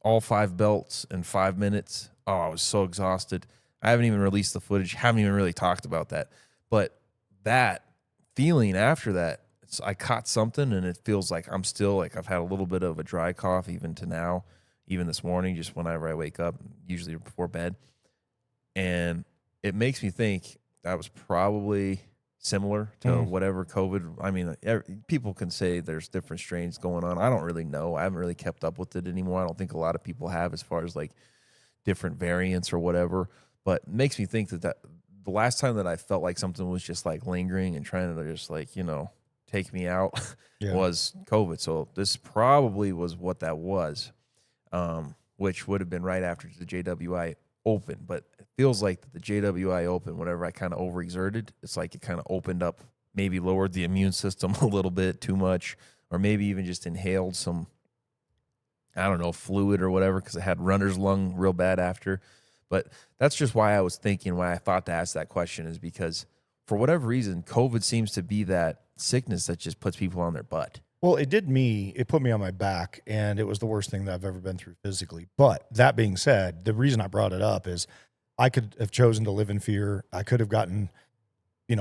all 5 belts in 5 minutes. Oh, I was so exhausted. I haven't even released the footage, haven't even really talked about that. But that feeling after that, I caught something and it feels like I'm still like I've had a little bit of a dry cough even to now, even this morning, just whenever I wake up, usually before bed. And it makes me think that was probably similar to whatever COVID. I mean, people can say there's different strains going on. I don't really know. I haven't really kept up with it anymore. I don't think a lot of people have, as far as like different variants or whatever. But it makes me think that the last time that I felt like something was just like lingering and trying to just like, take me out was COVID. So this probably was what that was, which would have been right after the JWI Open. But it feels like the JWI Open, whenever I kind of overexerted, it's like it kind of opened up, maybe lowered the immune system a little bit too much, or maybe even just inhaled some, I don't know, fluid or whatever, because I had runner's lung real bad after. But that's just why I thought to ask that question, is because for whatever reason, COVID seems to be that sickness that just puts people on their butt. Well, it put me on my back, and it was the worst thing that I've ever been through physically. But that being said, the reason I brought it up is I could have chosen to live in fear. I could have gotten,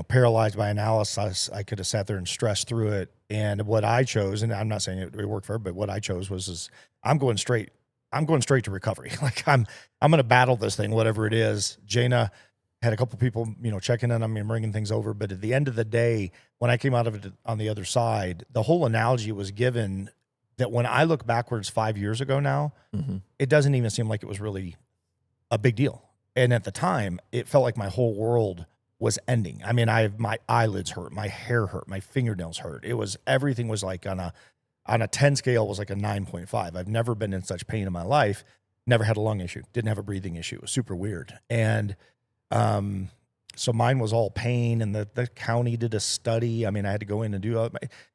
paralyzed by analysis. I could have sat there and stressed through it. And what I chose, and I'm not saying it worked for her, but what I chose was I'm going straight to recovery. Like I'm going to battle this thing, whatever it is. Jana had a couple people, checking in on me and bringing things over. But at the end of the day, when I came out of it on the other side, the whole analogy was given that when I look backwards 5 years ago now, it doesn't even seem like it was really a big deal. And at the time, it felt like my whole world was ending. I mean, my eyelids hurt, my hair hurt, my fingernails hurt. Everything was like on a 10 scale was like a 9.5. I've never been in such pain in my life. Never had a lung issue. Didn't have a breathing issue. It was super weird. And so mine was all pain, and the county did a study. I mean, I had to go in and do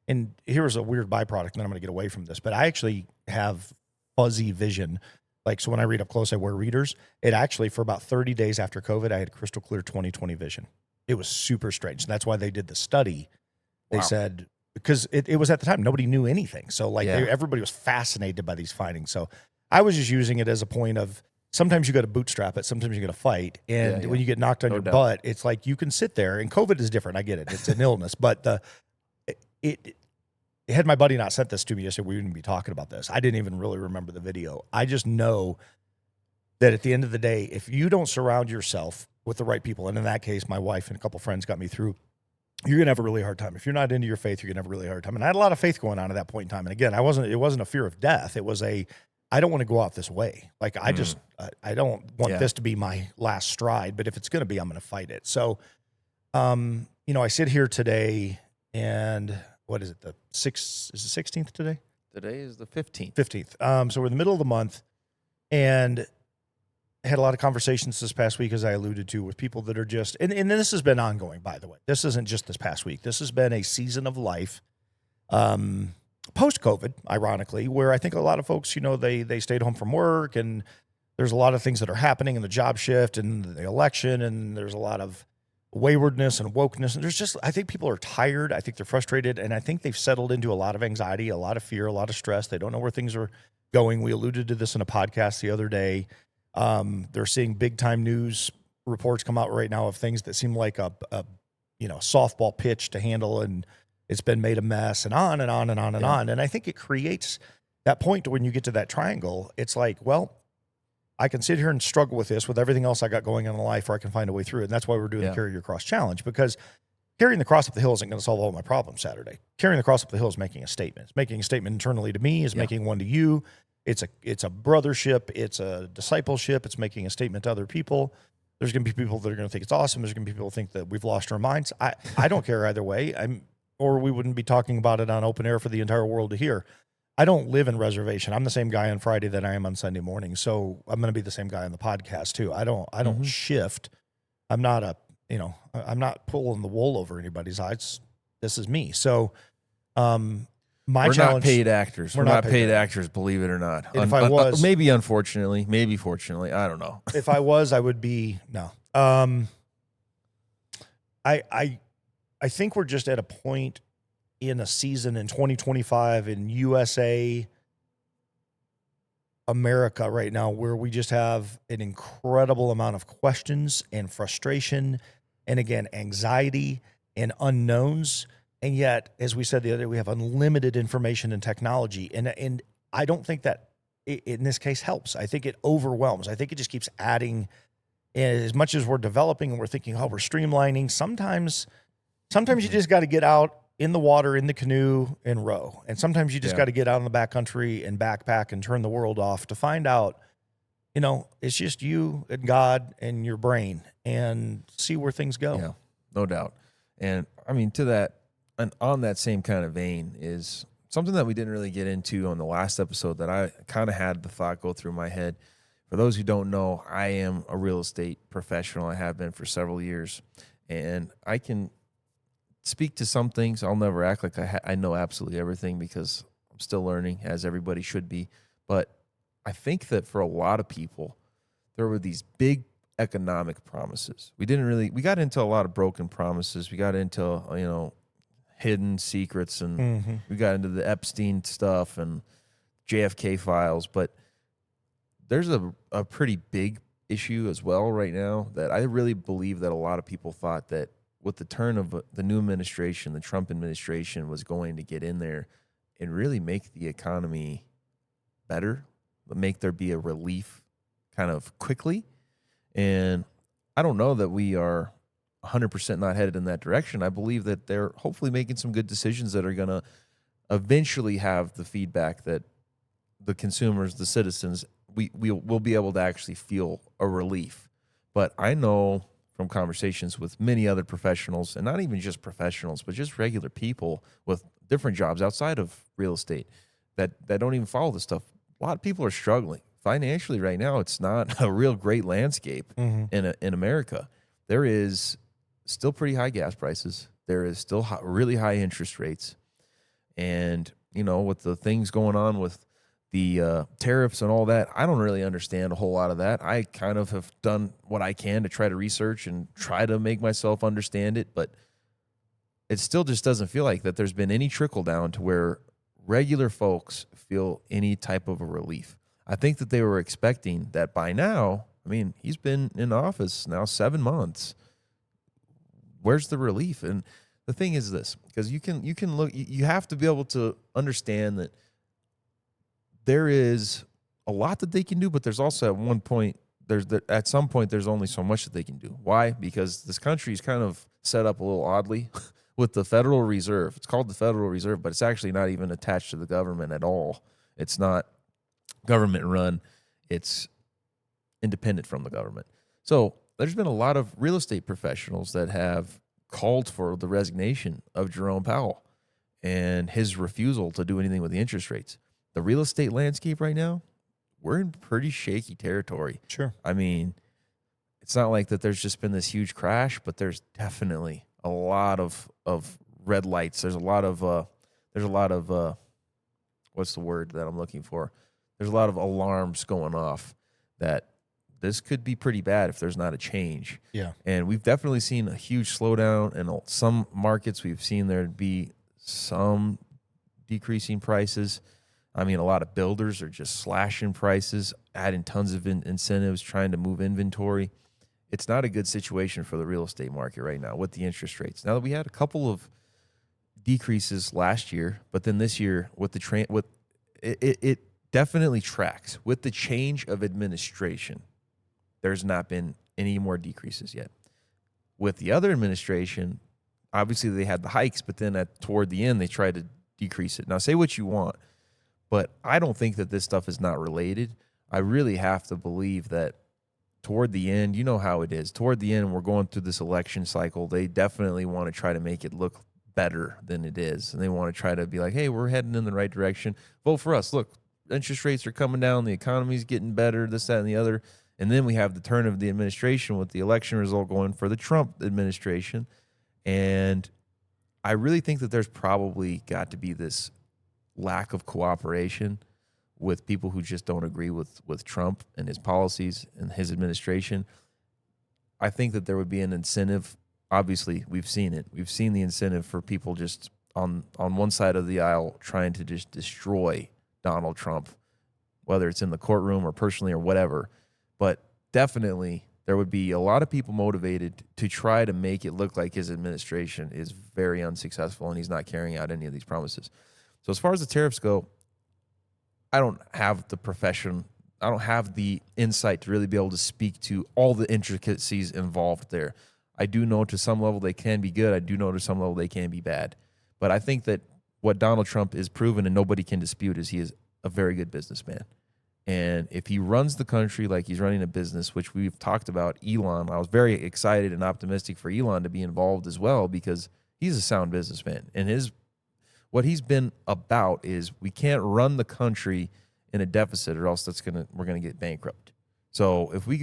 and here's a weird byproduct, and then I'm going to get away from this, but I actually have fuzzy vision. Like, so when I read up close, I wear readers. It actually, for about 30 days after COVID, I had crystal clear 20/20 vision. It was super strange. And that's why they did the study. They said, because it was at the time, nobody knew anything. So everybody was fascinated by these findings. So I was just using it as a point of, sometimes you got to bootstrap it. Sometimes you got to fight. And when you get knocked on your butt, it's like you can sit there, and COVID is different. I get it. It's an illness, but had my buddy not sent this to me yesterday, we wouldn't be talking about this. I didn't even really remember the video. I just know that at the end of the day, if you don't surround yourself with the right people, and in that case, my wife and a couple friends got me through, you're going to have a really hard time. If you're not into your faith, you're going to have a really hard time. And I had a lot of faith going on at that point in time. And again, it wasn't a fear of death. It was I don't want to go out this way. Like I don't want this to be my last stride, but if it's going to be, I'm going to fight it. So, I sit here today, and what is it? Is it 16th today? Today is the 15th. 15th. So we're in the middle of the month, and I had a lot of conversations this past week, as I alluded to, with people that are just, and this has been ongoing, by the way. This isn't just this past week. This has been a season of life, post-COVID, ironically, where I think a lot of folks, they stayed home from work, and there's a lot of things that are happening in the job shift and the election, and there's a lot of waywardness and wokeness. And I think people are tired. I think they're frustrated, and I think they've settled into a lot of anxiety, a lot of fear, a lot of stress. They don't know where things are going. We alluded to this in a podcast the other day. They're seeing big time news reports come out right now of things that seem like a softball pitch to handle, and it's been made a mess, and on and on and on and on. And I think it creates that point to when you get to that triangle, it's like, well, I can sit here and struggle with this with everything else I got going on in life, or I can find a way through it. And that's why we're doing the Carry Your Cross Challenge, because carrying the cross up the hill isn't going to solve all my problems Saturday. Carrying the cross up the hill is making a statement. It's making a statement internally to me, is making one to you. It's a brothership. It's a discipleship. It's making a statement to other people. There's going to be people that are going to think it's awesome. There's going to be people who think that we've lost our minds. I don't care either way. Or we wouldn't be talking about it on open air for the entire world to hear. I don't live in reservation. I'm the same guy on Friday that I am on Sunday morning. So I'm going to be the same guy on the podcast too. I don't shift. I'm not I'm not pulling the wool over anybody's eyes. This is me. So, we're challenge, not paid actors. We're not paid actors, believe it or not. If I was, maybe unfortunately, maybe fortunately, I don't know. If I was, I would be, no. I think we're just at a point in a season in 2025 in USA, America right now, where we just have an incredible amount of questions and frustration, and again, anxiety and unknowns. And yet, as we said the other day, we have unlimited information and technology. And I don't think that in this case helps. I think it overwhelms. I think it just keeps adding. As much as we're developing and we're thinking, oh, we're streamlining, sometimes Sometimes you just got to get out in the water, in the canoe, and row. And sometimes you just Yeah. got to get out in the backcountry and backpack and turn the world off to find out, it's just you and God and your brain, and see where things go. Yeah, no doubt. And I mean, to that, and on that same kind of vein is something that we didn't really get into on the last episode that I kind of had the thought go through my head. For those who don't know, I am a real estate professional. I have been for several years, and I can speak to some things. I'll never act like I know absolutely everything, because I'm still learning, as everybody should be. But I think that for a lot of people, there were these big economic promises. We got into a lot of broken promises. We got into, hidden secrets, and we got into the Epstein stuff and JFK files. But there's a pretty big issue as well right now that I really believe that a lot of people thought that with the turn of the new administration, the Trump administration was going to get in there and really make the economy better, make there be a relief kind of quickly. And I don't know that we are 100% not headed in that direction. I believe that they're hopefully making some good decisions that are going to eventually have the feedback that the consumers, the citizens, we'll be able to actually feel a relief. But I know from conversations with many other professionals, and not even just professionals, but just regular people with different jobs outside of real estate that don't even follow this stuff. A lot of people are struggling financially right now. It's not a real great landscape in America. There is still pretty high gas prices. There is still really high interest rates. And, with the things going on with the tariffs and all that, I don't really understand a whole lot of that. I kind of have done what I can to try to research and try to make myself understand it, but it still just doesn't feel like that there's been any trickle down to where regular folks feel any type of a relief. I think that they were expecting that by now. I mean, he's been in office now 7 months. Where's the relief? And the thing is this, because you can look, you have to be able to understand that there is a lot that they can do, but there's also at some point there's only so much that they can do. Why? Because this country is kind of set up a little oddly with the Federal Reserve. It's called the Federal Reserve, but it's actually not even attached to the government at all. It's not government run. It's independent from the government. So there's been a lot of real estate professionals that have called for the resignation of Jerome Powell and his refusal to do anything with the interest rates. The real estate landscape right now, we're in pretty shaky territory. Sure. I mean, it's not like that there's just been this huge crash, but there's definitely a lot of red lights. There's a lot of what's the word that I'm looking for? There's a lot of alarms going off that this could be pretty bad if there's not a change. Yeah. And we've definitely seen a huge slowdown in some markets. We've seen there be some decreasing prices. I mean, a lot of builders are just slashing prices, adding tons of incentives, trying to move inventory. It's not a good situation for the real estate market right now with the interest rates. Now that we had a couple of decreases last year, but then this year with the it definitely tracks with the change of administration. There's not been any more decreases yet. With the other administration, obviously they had the hikes, but then toward the end they tried to decrease it. Now, say what you want, but I don't think that this stuff is not related. I really have to believe that toward the end, you know how it is. Toward the end, we're going through this election cycle. They definitely want to try to make it look better than it is. And they want to try to be like, hey, we're heading in the right direction. Vote for us. Look, interest rates are coming down. The economy's getting better, this, that, and the other. And then we have the turn of the administration with the election result going for the Trump administration. And I really think that there's probably got to be this lack of cooperation with people who just don't agree with Trump and his policies and his administration. I think that there would be an incentive. Obviously, we've seen it. We've seen the incentive for people just on one side of the aisle trying to just destroy Donald Trump, whether it's in the courtroom or personally or whatever. But definitely there would be a lot of people motivated to try to make it look like his administration is very unsuccessful and he's not carrying out any of these promises. So as far as the tariffs go, I don't have the insight to really be able to speak to all the intricacies involved there. I do know to some level they can be good. I do know to some level they can be bad. But I think that what Donald Trump is proven and nobody can dispute is he is a very good businessman. And if he runs the country like he's running a business, which we've talked about, Elon, I was very excited and optimistic for Elon to be involved as well because he's a sound businessman. And what he's been about is we can't run the country in a deficit or else we're gonna get bankrupt. So if we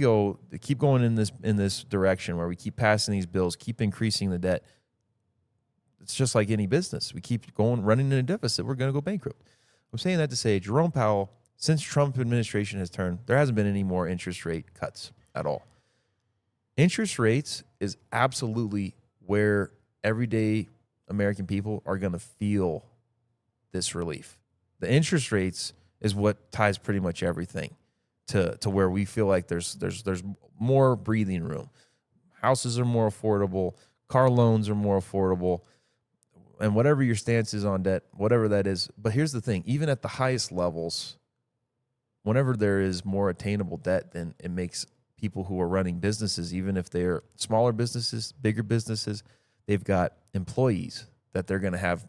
keep going in this direction where we keep passing these bills, keep increasing the debt, it's just like any business. We keep running in a deficit, we're gonna go bankrupt. I'm saying that to say Jerome Powell, since Trump administration has turned, there hasn't been any more interest rate cuts at all. Interest rates is absolutely where everyday American people are going to feel this relief. The interest rates is what ties pretty much everything to where we feel like there's more breathing room. Houses are more affordable, car loans are more affordable, and whatever your stance is on debt, whatever that is. But here's the thing, even at the highest levels, whenever there is more attainable debt, then it makes people who are running businesses, even if they're smaller businesses, bigger businesses, they've got employees that they're going to have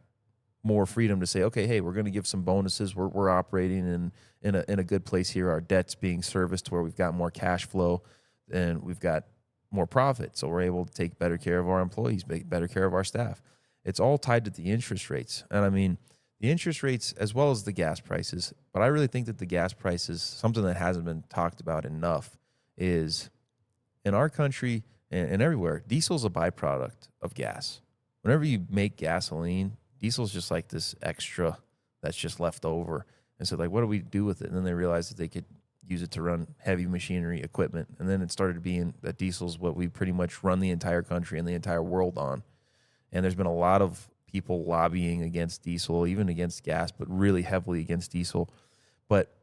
more freedom to say, okay, hey, we're going to give some bonuses. We're operating in a good place here. Our debt's being serviced to where we've got more cash flow and we've got more profit. So we're able to take better care of our employees, make better care of our staff. It's all tied to the interest rates. And I mean, the interest rates as well as the gas prices, but I really think that the gas prices, something that hasn't been talked about enough, is in our country and everywhere, diesel is a byproduct of gas. Whenever you make gasoline, diesel is just like this extra that's just left over. And so like, what do we do with it? And then they realized that they could use it to run heavy machinery equipment. And then it started being that diesel is what we pretty much run the entire country and the entire world on. And there's been a lot of people lobbying against diesel, even against gas, but really heavily against diesel. But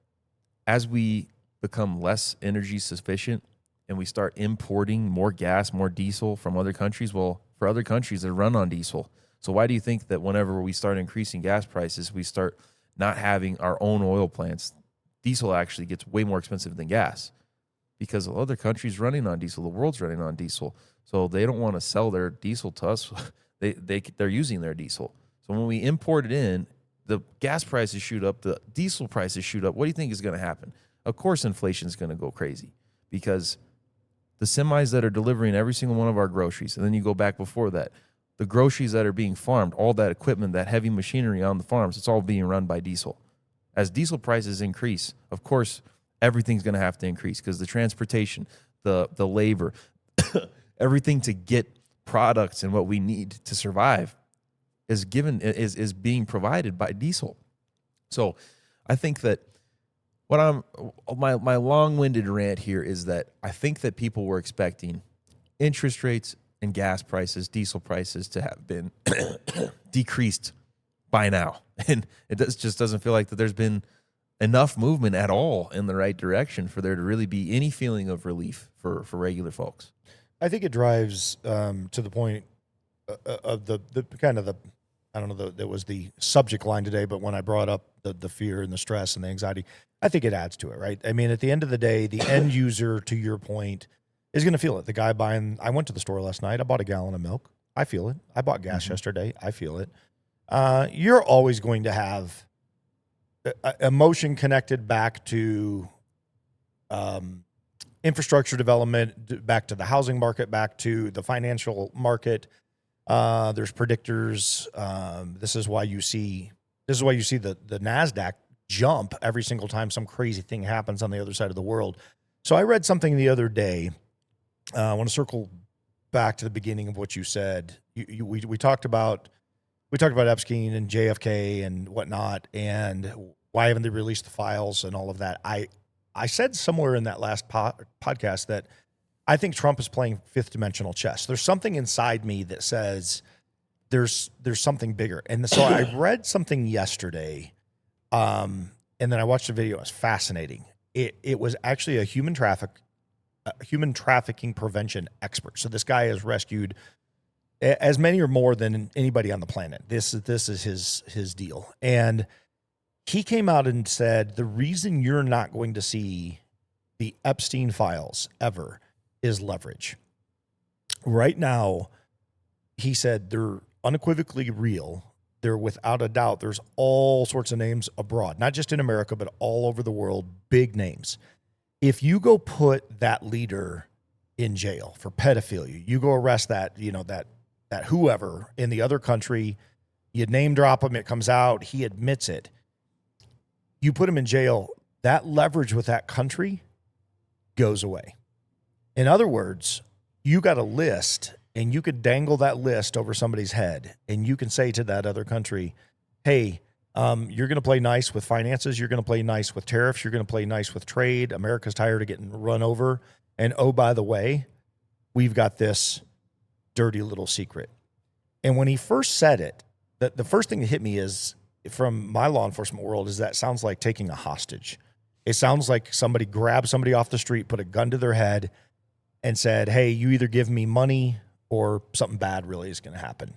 as we become less energy sufficient and we start importing more gas, more diesel from other countries, well, for other countries that run on diesel. So why do you think that whenever we start increasing gas prices, we start not having our own oil plants? Diesel actually gets way more expensive than gas because other countries running on diesel, the world's running on diesel. So they don't want to sell their diesel to us. They're using their diesel. So when we import it in, the gas prices shoot up, the diesel prices shoot up. What do you think is going to happen? Of course, inflation is going to go crazy because the semis that are delivering every single one of our groceries, and then you go back before that, the groceries that are being farmed, all that equipment, that heavy machinery on the farms, it's all being run by diesel. As diesel prices increase, of course, everything's going to have to increase because the transportation, the labor, everything to get products and what we need to survive is being provided by diesel. So I think that my long-winded rant here is that I think that people were expecting interest rates and gas prices, diesel prices to have been decreased by now. And just doesn't feel like that there's been enough movement at all in the right direction for there to really be any feeling of relief for regular folks. I think it drives to the point of the kind of the, I don't know, that was the subject line today, but when I brought up the fear and the stress and the anxiety, I think it adds to it, right? I mean, at the end of the day, the end user, to your point, is going to feel it. The guy I went to the store last night, I bought a gallon of milk. I feel it. I bought gas yesterday. I feel it. You're always going to have emotion connected back to infrastructure development, back to the housing market, back to the financial market. There's predictors. This is why you see the NASDAQ jump every single time some crazy thing happens on the other side of the world. So I read something the other day. I want to circle back to the beginning of what you said. We talked about Epstein and JFK and whatnot, and why haven't they released the files and all of that. I said somewhere in that last podcast that I think Trump is playing fifth dimensional chess. There's something inside me that says there's something bigger. And so I read something yesterday, and then I watched a video. It was fascinating. It was actually a human trafficking prevention expert. So this guy has rescued as many or more than anybody on the planet. This is his deal. And he came out and said, the reason you're not going to see the Epstein files ever is leverage. Right now, he said they're unequivocally real. They're without a doubt. There's all sorts of names abroad, not just in America, but all over the world, big names. If you go put that leader in jail for pedophilia, you go arrest that, that whoever in the other country, you name drop him, it comes out, he admits it. You put him in jail, that leverage with that country goes away. In other words, you got a list and you could dangle that list over somebody's head and you can say to that other country, hey, you're going to play nice with finances. You're going to play nice with tariffs. You're going to play nice with trade. America's tired of getting run over. And oh, by the way, we've got this dirty little secret. And when he first said it, the first thing that hit me is from my law enforcement world is that sounds like taking a hostage. It sounds like somebody grabbed somebody off the street, put a gun to their head and said, hey, you either give me money or something bad really is going to happen.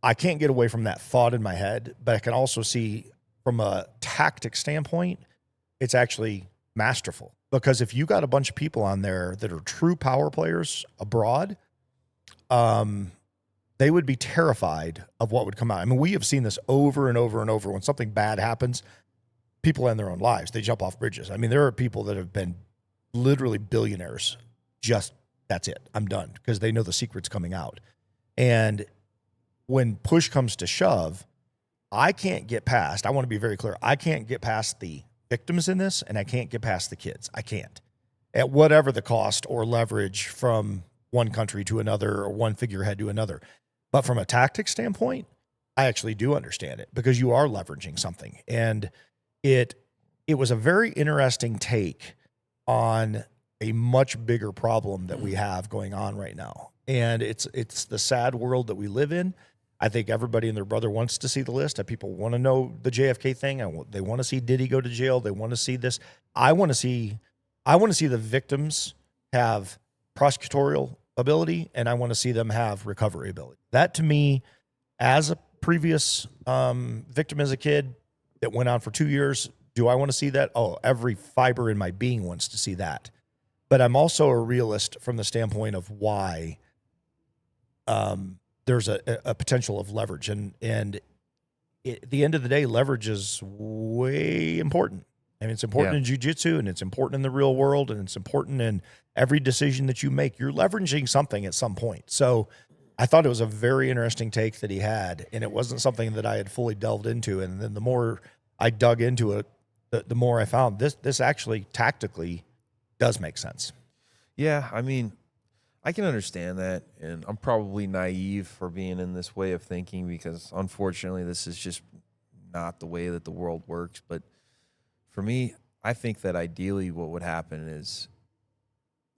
I can't get away from that thought in my head, but I can also see from a tactic standpoint, it's actually masterful. Because if you got a bunch of people on there that are true power players abroad, they would be terrified of what would come out. I mean, we have seen this over and over and over. When something bad happens, people end their own lives. They jump off bridges. I mean, there are people that have been literally billionaires. Just, that's it. I'm done. Because they know the secret's coming out. And when push comes to shove, I can't get past, I want to be very clear, I can't get past the victims in this, and I can't get past the kids. I can't. At whatever the cost or leverage from one country to another or one figurehead to another. But from a tactics standpoint, I actually do understand it because you are leveraging something. And it was a very interesting take on a much bigger problem that we have going on right now. And it's the sad world that we live in. I think everybody and their brother wants to see the list. People want to know the JFK thing. They want to see Diddy go to jail. They want to see this. I want to see the victims have prosecutorial ability, and I want to see them have recovery ability. That to me, as a previous victim as a kid that went on for 2 years, do I want to see that? Oh, every fiber in my being wants to see that. But I'm also a realist from the standpoint of why there's a potential of leverage. And at the end of the day, leverage is way important. I mean, it's important in jiu-jitsu, and it's important in the real world, and it's important in every decision that you make. You're leveraging something at some point. So I thought it was a very interesting take that he had, and it wasn't something that I had fully delved into. And then the more I dug into it, the more I found this actually tactically does make sense. Yeah, I mean, I can understand that, and I'm probably naive for being in this way of thinking because, unfortunately, this is just not the way that the world works. But for me, I think that ideally what would happen is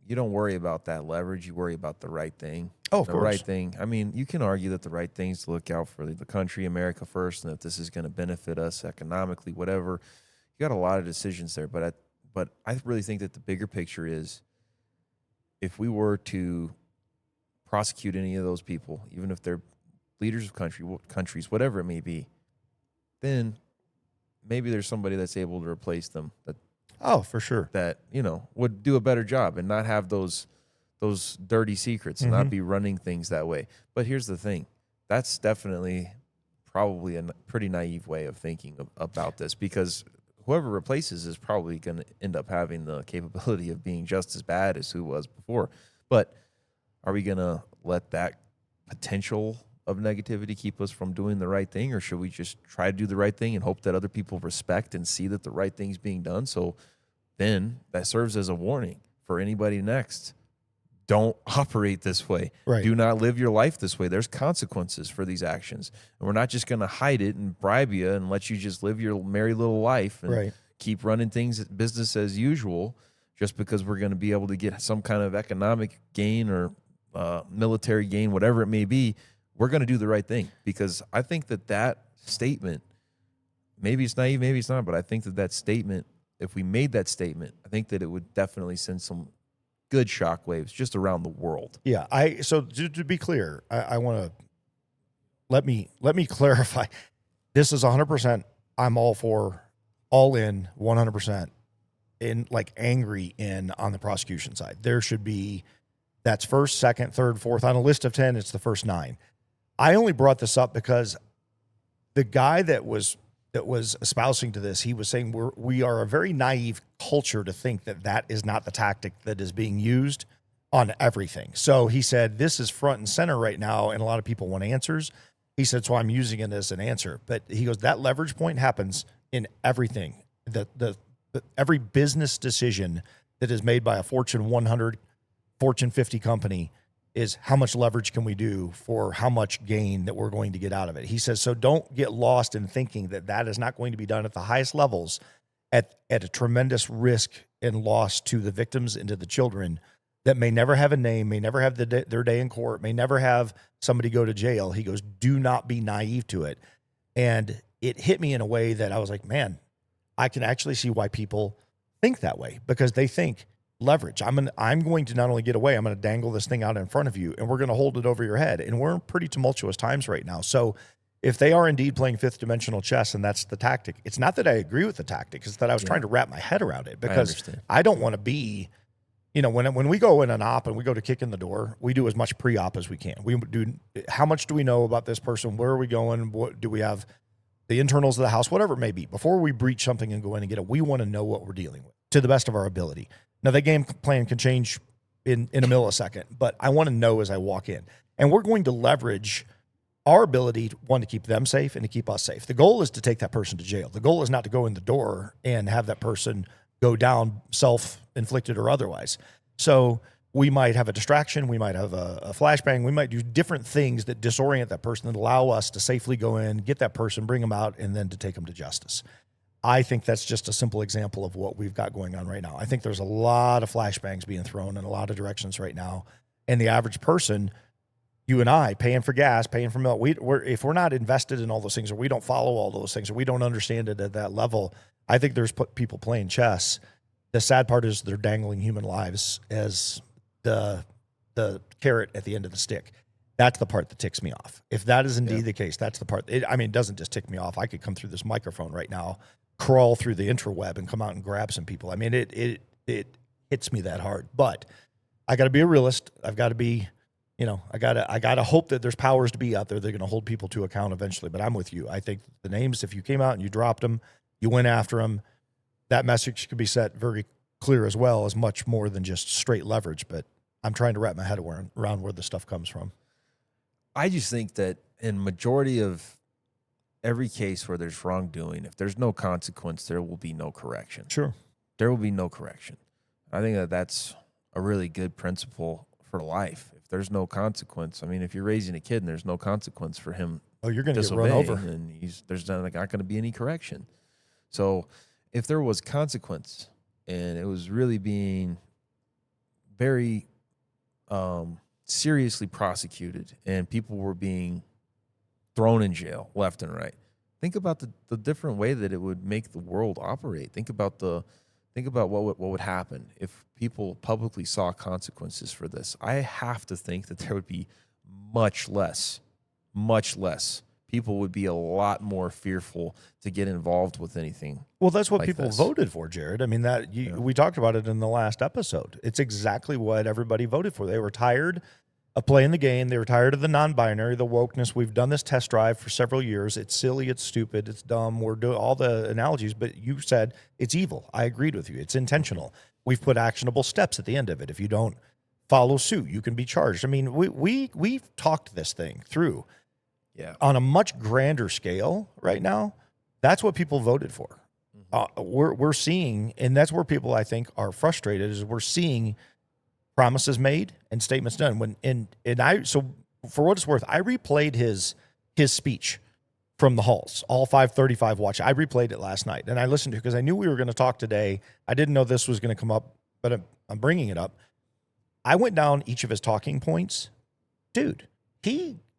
you don't worry about that leverage. You worry about the right thing. Oh, of course. The right thing. I mean, you can argue that the right thing is to look out for the country, America first, and that this is going to benefit us economically, whatever. You got a lot of decisions there, but I really think that the bigger picture is if we were to prosecute any of those people, even if they're leaders of countries, whatever it may be, then maybe there's somebody that's able to replace them that for sure, that would do a better job and not have those dirty secrets and not be running things that way. But here's the thing, that's definitely probably a pretty naive way of thinking about this, because whoever replaces is probably going to end up having the capability of being just as bad as who was before. But are we going to let that potential of negativity keep us from doing the right thing, or should we just try to do the right thing and hope that other people respect and see that the right thing's being done? So then that serves as a warning for anybody next. Don't operate this way. Right. Do not live your life this way. There's consequences for these actions. And we're not just going to hide it and bribe you and let you just live your merry little life and keep running things business as usual just because we're going to be able to get some kind of economic gain or military gain, whatever it may be. We're going to do the right thing, because I think that statement, maybe it's naive, maybe it's not, but I think that statement, if we made that statement, I think that it would definitely send some good shockwaves just around the world. Yeah. So to be clear, I want to let me clarify. This is 100%. I'm all in 100% in, like, angry in on the prosecution side. There should be That's first, second, third, fourth. On a list of 10, it's the first 9. I only brought this up because the guy that was espousing to this, he was saying we are a very naive culture to think that is not the tactic that is being used on everything. So he said, this is front and center right now, and a lot of people want answers. He said, so I'm using it as an answer. But he goes, that leverage point happens in everything. Every business decision that is made by a Fortune 100, Fortune 50 company is how much leverage can we do for how much gain that we're going to get out of it. He says, so don't get lost in thinking that is not going to be done at the highest levels at a tremendous risk and loss to the victims and to the children that may never have a name, may never have their day in court, may never have somebody go to jail. He goes, do not be naive to it. And it hit me in a way that I was like, man, I can actually see why people think that way, because they think leverage. I'm going to not only get away, I'm going to dangle this thing out in front of you and we're going to hold it over your head. And we're in pretty tumultuous times right now. So if they are indeed playing fifth dimensional chess and that's the tactic, it's not that I agree with the tactic, it's that I was trying to wrap my head around it, because I don't want to be, when we go in an op and we go to kick in the door, we do as much pre-op as we can. We do, how much do we know about this person? Where are we going? What do we have? The internals of the house, whatever it may be. Before we breach something and go in and get it, we want to know what we're dealing with to the best of our ability. Now, the game plan can change in a millisecond, but I want to know as I walk in. And we're going to leverage our ability, one, to keep them safe and to keep us safe. The goal is to take that person to jail. The goal is not to go in the door and have that person go down, self-inflicted or otherwise. So we might have a distraction. We might have a flashbang. We might do different things that disorient that person that allow us to safely go in, get that person, bring them out, and then to take them to justice. I think that's just a simple example of what we've got going on right now. I think there's a lot of flashbangs being thrown in a lot of directions right now. And the average person, you and I, paying for gas, paying for milk, if we're not invested in all those things, or we don't follow all those things, or we don't understand it at that level, I think there's people playing chess. The sad part is they're dangling human lives as the carrot at the end of the stick. That's the part that ticks me off. If that is indeed the case, that's the part. It doesn't just tick me off. I could come through this microphone right now, crawl through the interweb, and come out and grab some people. I mean, it hits me that hard. But I got to be a realist. I've got to be, I got to hope that there's powers to be out there. They're going to hold people to account eventually. But I'm with you. I think the names, if you came out and you dropped them, you went after them, that message could be set very clear as well, as much more than just straight leverage. But I'm trying to wrap my head around where this stuff comes from. I just think that in majority of every case where there's wrongdoing, if there's no consequence, there will be no correction. Sure. There will be no correction. I think that that's a really good principle for life. If there's no consequence, I mean, if you're raising a kid and there's no consequence for him, you're going to get run over, and there's not going to be any correction. So if there was consequence and it was really being very seriously prosecuted and people were being thrown in jail left and right, think about the different way that it would make the world operate. Think about what would happen if people publicly saw consequences for this. I have to think that there would be much less. People would be a lot more fearful to get involved with anything. Well, that's what people voted for, Jared. I mean, we talked about it in the last episode. It's exactly what everybody voted for. They were tired of playing the game. They were tired of the non-binary, the wokeness. We've done this test drive for several years. It's silly, it's stupid, it's dumb. We're doing all the analogies, but you said it's evil. I agreed with you. It's intentional. We've put actionable steps at the end of it. If you don't follow suit, you can be charged. I mean, we've talked this thing through. Yeah. On a much grander scale right now, that's what people voted for. We're seeing, and that's where people, I think, are frustrated, is we're seeing promises made and statements done. So for what it's worth, I replayed his speech from the halls, all 535 watch. I replayed it last night, and I listened to it because I knew we were going to talk today. I didn't know this was going to come up, but I'm bringing it up. I went down each of his talking points. Dude,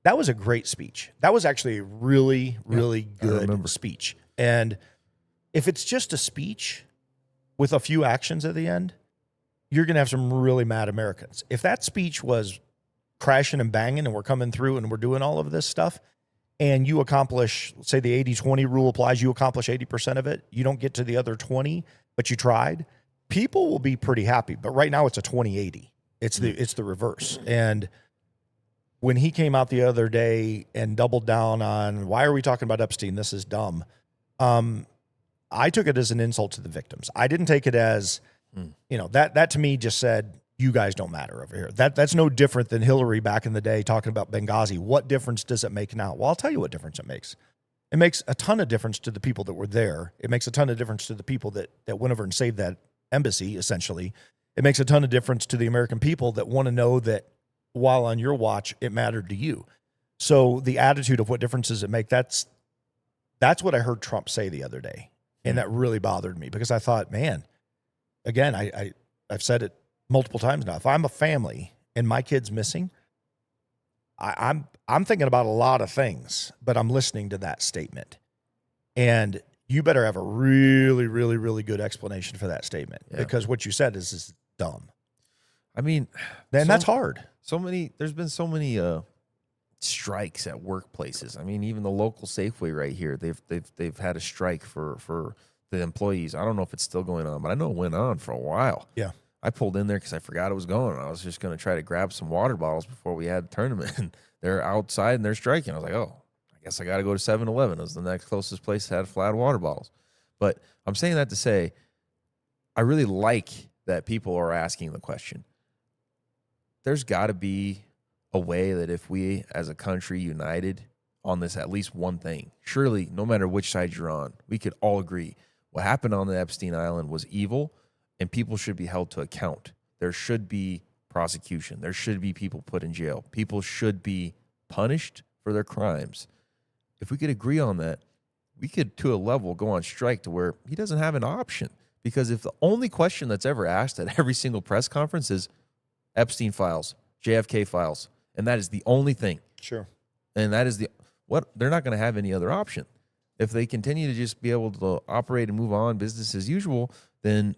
that was a great speech. That was actually a really, really good speech. And if it's just a speech with a few actions at the end, you're going to have some really mad Americans. If that speech was crashing and banging and we're coming through and we're doing all of this stuff, and you accomplish, say the 80-20 rule applies, you accomplish 80% of it, you don't get to the other 20, but you tried, people will be pretty happy. But right now it's a 20-80. It's the reverse. And when he came out the other day and doubled down on why are we talking about Epstein? This is dumb. I took it as an insult to the victims. I didn't take it as, that to me just said, you guys don't matter over here. That's no different than Hillary back in the day talking about Benghazi. What difference does it make now? Well, I'll tell you what difference it makes. It makes a ton of difference to the people that were there. It makes a ton of difference to the people that went over and saved that embassy, essentially. It makes a ton of difference to the American people that want to know that while on your watch, it mattered to you. So the attitude of what difference does it make, that's what I heard Trump say the other day. And that really bothered me because I thought, man, again, I've said it multiple times now. If I'm a family and my kid's missing, I'm thinking about a lot of things, but I'm listening to that statement. And you better have a really, really, really good explanation for that statement because what you said is dumb. I mean, and that's hard. There's been so many strikes at workplaces. I mean, even the local Safeway right here, they've had a strike for the employees. I don't know if it's still going on, but I know it went on for a while. Yeah. I pulled in there because I forgot it was going. I was just going to try to grab some water bottles before we had the tournament. And they're outside and they're striking. I was like, oh, I guess I got to go to 7-Eleven. It was the next closest place that had flat water bottles. But I'm saying that to say I really like that people are asking the question. There's got to be a way that if we as a country united on this at least one thing, surely no matter which side you're on, we could all agree what happened on the Epstein Island was evil and people should be held to account. There should be prosecution. There should be people put in jail. People should be punished for their crimes. If we could agree on that, we could, to a level, go on strike to where he doesn't have an option. Because if the only question that's ever asked at every single press conference is Epstein files, JFK files, and that is the only thing. Sure. And that is they're not going to have any other option. If they continue to just be able to operate and move on business as usual, then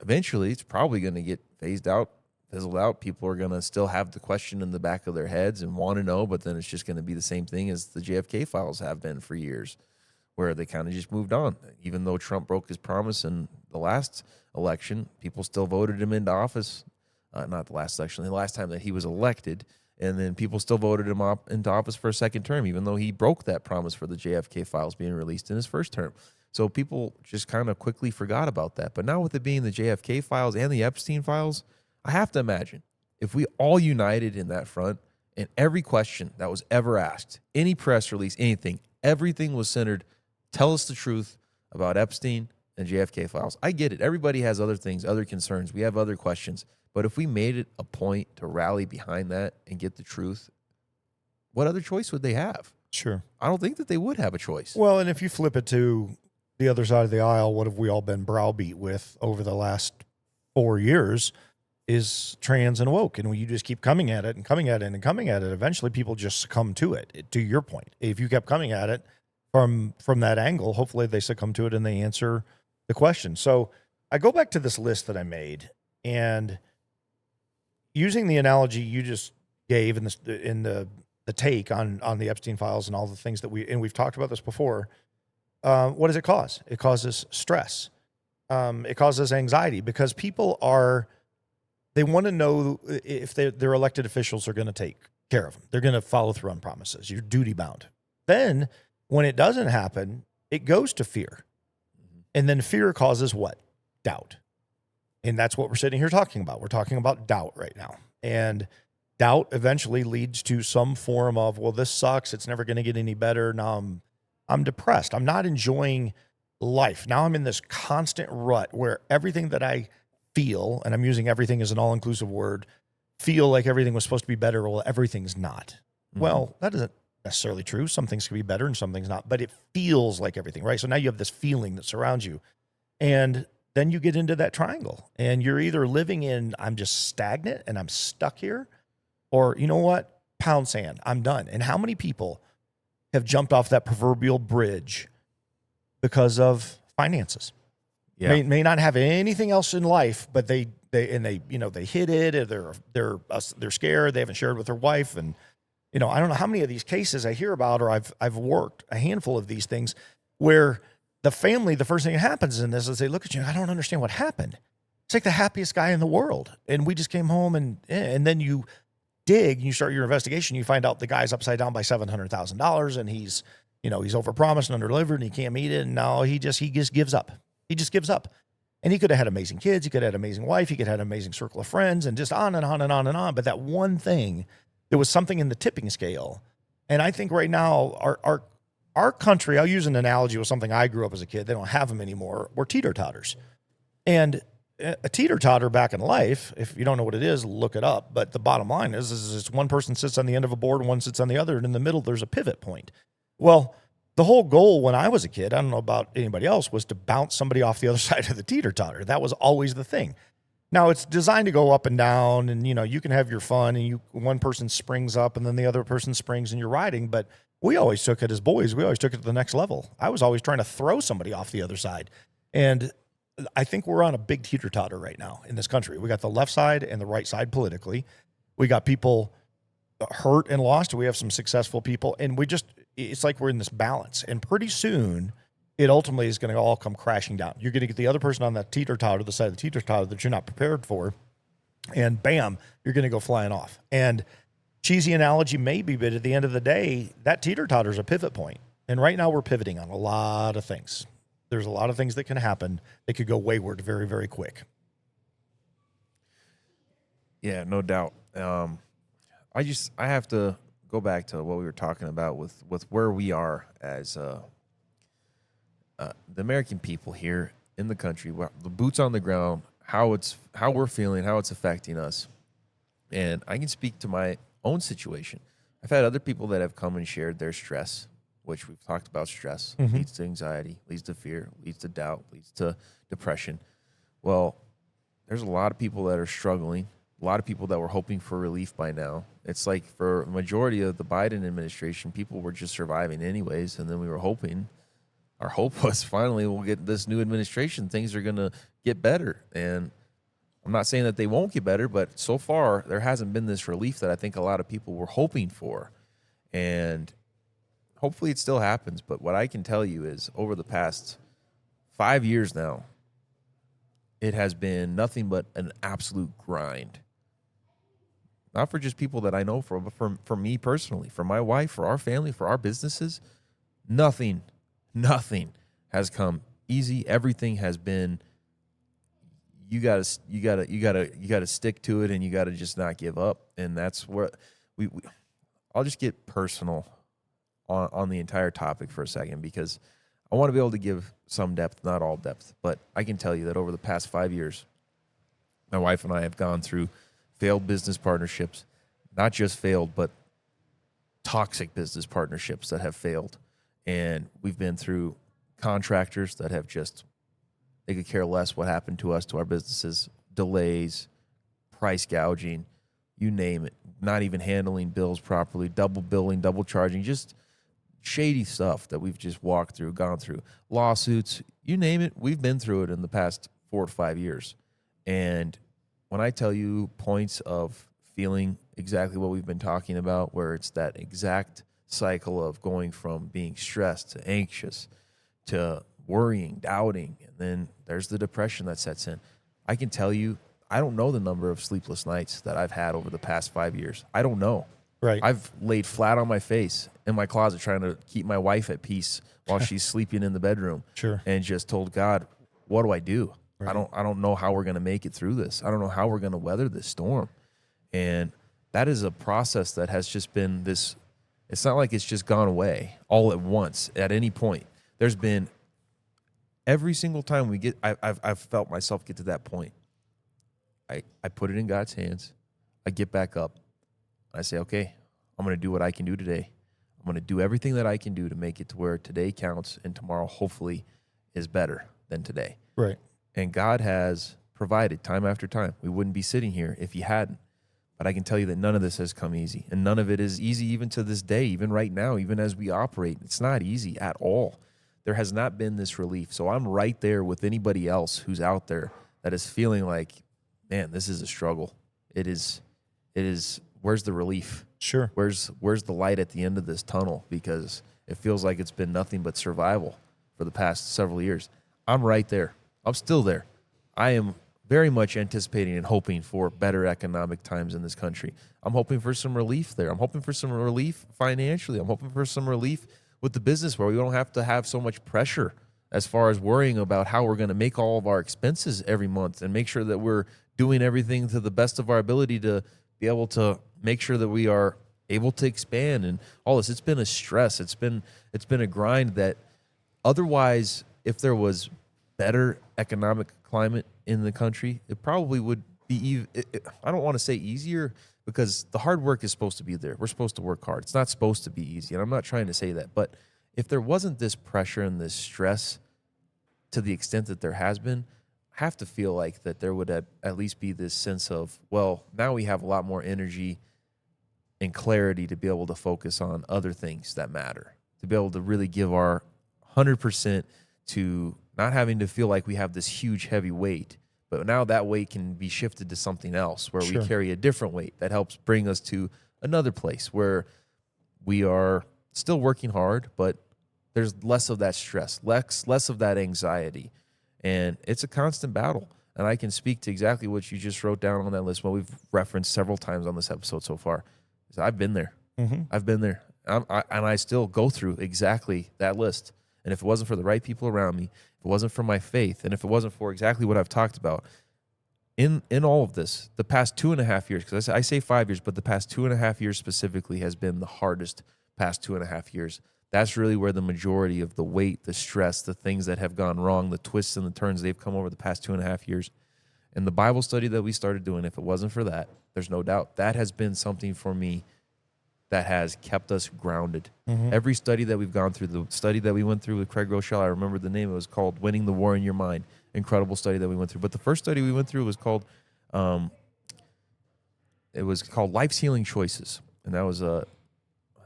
eventually it's probably going to get phased out, fizzled out. People are going to still have the question in the back of their heads and want to know, but then it's just going to be the same thing as the JFK files have been for years, where they kind of just moved on. Even though Trump broke his promise in the last election, people still voted him into office. Not the last election, the last time that he was elected, and then people still voted him into office for a second term, even though he broke that promise for the JFK files being released in his first term. So people just kind of quickly forgot about that. But now with it being the JFK files and the Epstein files, I have to imagine if we all united in that front and every question that was ever asked, any press release, anything, everything was centered, tell us the truth about Epstein and JFK files. I get it. Everybody has other things, other concerns. We have other questions. But if we made it a point to rally behind that and get the truth, what other choice would they have? Sure. I don't think that they would have a choice. Well, and if you flip it to the other side of the aisle, what have we all been browbeat with over the last 4 years is trans and woke. And when you just keep coming at it and coming at it and coming at it, eventually people just succumb to it. To your point, if you kept coming at it from that angle, hopefully they succumb to it and they answer the question. So I go back to this list that I made, and using the analogy you just gave in the take on the Epstein files and all the things that we've talked about this before, what does it cause? It causes stress. It causes anxiety because people they want to know if their elected officials are going to take care of them. They're going to follow through on promises. You're duty bound. Then when it doesn't happen, it goes to fear. And then fear causes what? Doubt. And that's what we're sitting here talking about. We're talking about doubt right now. And doubt eventually leads to some form of, well, this sucks. It's never going to get any better. Now I'm depressed. I'm not enjoying life. Now I'm in this constant rut where everything that I feel, and I'm using everything as an all-inclusive word, feel like everything was supposed to be better. Well, everything's not. Mm-hmm. Well, that isn't necessarily true. Some things can be better and some things not, but it feels like everything, right? So now you have this feeling that surrounds you. And then you get into that triangle and you're either living in, I'm just stagnant and I'm stuck here, or you know what? Pound sand, I'm done. And how many people have jumped off that proverbial bridge because of finances? Yeah. May not have anything else in life, but they hit it, or they're scared. They haven't shared with their wife. And, I don't know how many of these cases I hear about, or I've worked a handful of these things where the family, the first thing that happens in this is they look at you, I don't understand what happened. It's like the happiest guy in the world. And we just came home and then you dig and you start your investigation. You find out the guy's upside down by $700,000 and he's overpromised and underdelivered and he can't meet it. And now he just gives up. He just gives up. And he could have had amazing kids. He could have had an amazing wife. He could have had an amazing circle of friends and just on and on and on and on. But that one thing, there was something in the tipping scale. And I think right now our country, I'll use an analogy with something I grew up as a kid. They don't have them anymore. We're teeter-totters. And a teeter-totter back in life, if you don't know what it is, look it up. But the bottom line is one person sits on the end of a board and one sits on the other. And in the middle, there's a pivot point. Well, the whole goal when I was a kid, I don't know about anybody else, was to bounce somebody off the other side of the teeter-totter. That was always the thing. Now it's designed to go up and down and, you can have your fun and one person springs up and then the other person springs and you're riding. But we always took it as boys. We always took it to the next level. I was always trying to throw somebody off the other side. And I think we're on a big teeter-totter right now in this country. We got the left side and the right side politically. We got people hurt and lost. We have some successful people. And it's like we're in this balance. And pretty soon, it ultimately is going to all come crashing down. You're going to get the other person on that teeter-totter, the side of the teeter-totter that you're not prepared for. And bam, you're going to go flying off. And cheesy analogy maybe, but at the end of the day, that teeter-totter is a pivot point. And right now we're pivoting on a lot of things. There's a lot of things that can happen. They could go wayward very, very quick. Yeah, no doubt. I have to go back to what we were talking about with where we are as the American people here in the country, the boots on the ground, how we're feeling, how it's affecting us. And I can speak to my own situation. I've had other people that have come and shared their stress, which we've talked about. Stress leads to anxiety, leads to fear, leads to doubt, leads to depression. Well, there's a lot of people that are struggling, a lot of people that were hoping for relief by now. It's like for a majority of the Biden administration, people were just surviving anyways, and then we were hoping. Our hope was finally we'll get this new administration, things are going to get better. And I'm not saying that they won't get better, but so far there hasn't been this relief that I think a lot of people were hoping for. And hopefully it still happens. But what I can tell you is over the past 5 years now, it has been nothing but an absolute grind. Not for just people that I know, but for me personally, for my wife, for our family, for our businesses. Nothing has come easy. Everything has been, you gotta stick to it, and you gotta just not give up. And that's where I'll just get personal on the entire topic for a second, because I want to be able to give some depth, not all depth. But I can tell you that over the past 5 years, my wife and I have gone through failed business partnerships, not just failed, but toxic business partnerships that have failed. And we've been through contractors that have they could care less what happened to us, to our businesses, delays, price gouging, you name it, not even handling bills properly, double billing, double charging, just shady stuff that we've just walked through, gone through, lawsuits, you name it, we've been through it in the past 4 to 5 years. And when I tell you points of feeling exactly what we've been talking about, where it's that exact cycle of going from being stressed to anxious to worrying, doubting, and then there's the depression that sets in. I can tell you, I don't know the number of sleepless nights that I've had over the past 5 years. I don't know. Right. I've laid flat on my face in my closet trying to keep my wife at peace while she's sleeping in the bedroom. Sure. And just told God, what do I do? Right. I don't know how we're going to make it through this. I don't know how we're going to weather this storm. And that is a process that has just been this. It's not like it's just gone away all at once at any point. There's been every single time I've felt myself get to that point. I put it in God's hands. I get back up. I say, okay, I'm going to do what I can do today. I'm going to do everything that I can do to make it to where today counts and tomorrow hopefully is better than today. Right. And God has provided time after time. We wouldn't be sitting here if he hadn't. But I can tell you that none of this has come easy. And none of it is easy even to this day, even right now, even as we operate. It's not easy at all. There has not been this relief. So I'm right there with anybody else who's out there that is feeling like, man, this is a struggle. It is, where's the relief? Sure. Where's the light at the end of this tunnel? Because it feels like it's been nothing but survival for the past several years. I'm right there. I'm still there. I am very much anticipating and hoping for better economic times in this country. I'm hoping for some relief there. I'm hoping for some relief financially. I'm hoping for some relief with the business where we don't have to have so much pressure as far as worrying about how we're going to make all of our expenses every month and make sure that we're doing everything to the best of our ability to be able to make sure that we are able to expand and all this. It's been a stress. It's been a grind that otherwise, if there was better economic climate in the country, it probably would be I don't want to say easier, because the hard work is supposed to be there. We're supposed to work hard. It's not supposed to be easy, and I'm not trying to say that. But if there wasn't this pressure and this stress to the extent that there has been, I have to feel like that there would at least be this sense of, well, now we have a lot more energy and clarity to be able to focus on other things that matter, to be able to really give our 100% to not having to feel like we have this huge, heavy weight, but now that weight can be shifted to something else where we carry a different weight that helps bring us to another place where we are still working hard, but there's less of that stress, less of that anxiety. And it's a constant battle. And I can speak to exactly what you just wrote down on that list, what we've referenced several times on this episode so far. So I've been there. I've been there. And I still go through exactly that list. And if it wasn't for the right people around me, if it wasn't for my faith, and if it wasn't for exactly what I've talked about, in all of this, the past 2.5 years, because I say 5 years, but the past 2.5 years specifically has been the hardest past 2.5 years. That's really where the majority of the weight, the stress, the things that have gone wrong, the twists and the turns, they've come over the past 2.5 years. And the Bible study that we started doing, if it wasn't for that, there's no doubt that has been something for me that has kept us grounded. Every study that we've gone through, the study that we went through with Craig Rochelle, I remember the name. It was called Winning the War in Your Mind. Incredible study that we went through. But the first study we went through was called Life's Healing Choices. And that was, I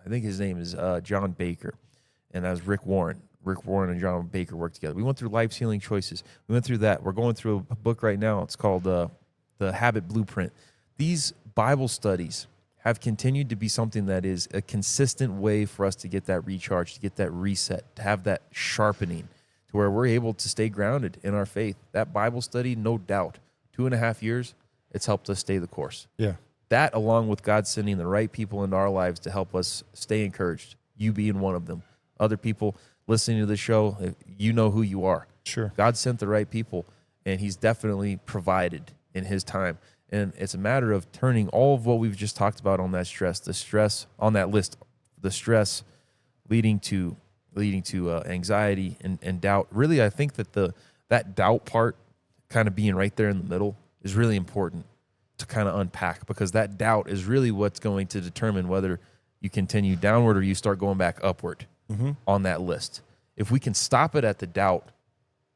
think his name is John Baker. And that was Rick Warren. Rick Warren and John Baker worked together. We went through Life's Healing Choices. We went through that. We're going through a book right now. It's called The Habit Blueprint. These Bible studies have continued to be something that is a consistent way for us to get that recharge, to get that reset, to have that sharpening, to where we're able to stay grounded in our faith. That Bible study, no doubt, 2.5 years, it's helped us stay the course. Yeah. That, along with God sending the right people into our lives to help us stay encouraged, you being one of them. Other people listening to the show, you know who you are. Sure. God sent the right people, and he's definitely provided in his time. And it's a matter of turning all of what we've just talked about on that stress, the stress on that list, the stress leading to anxiety and doubt. Really, I think that that doubt part kind of being right there in the middle is really important to kind of unpack, because that doubt is really what's going to determine whether you continue downward or you start going back upward on that list. If we can stop it at the doubt,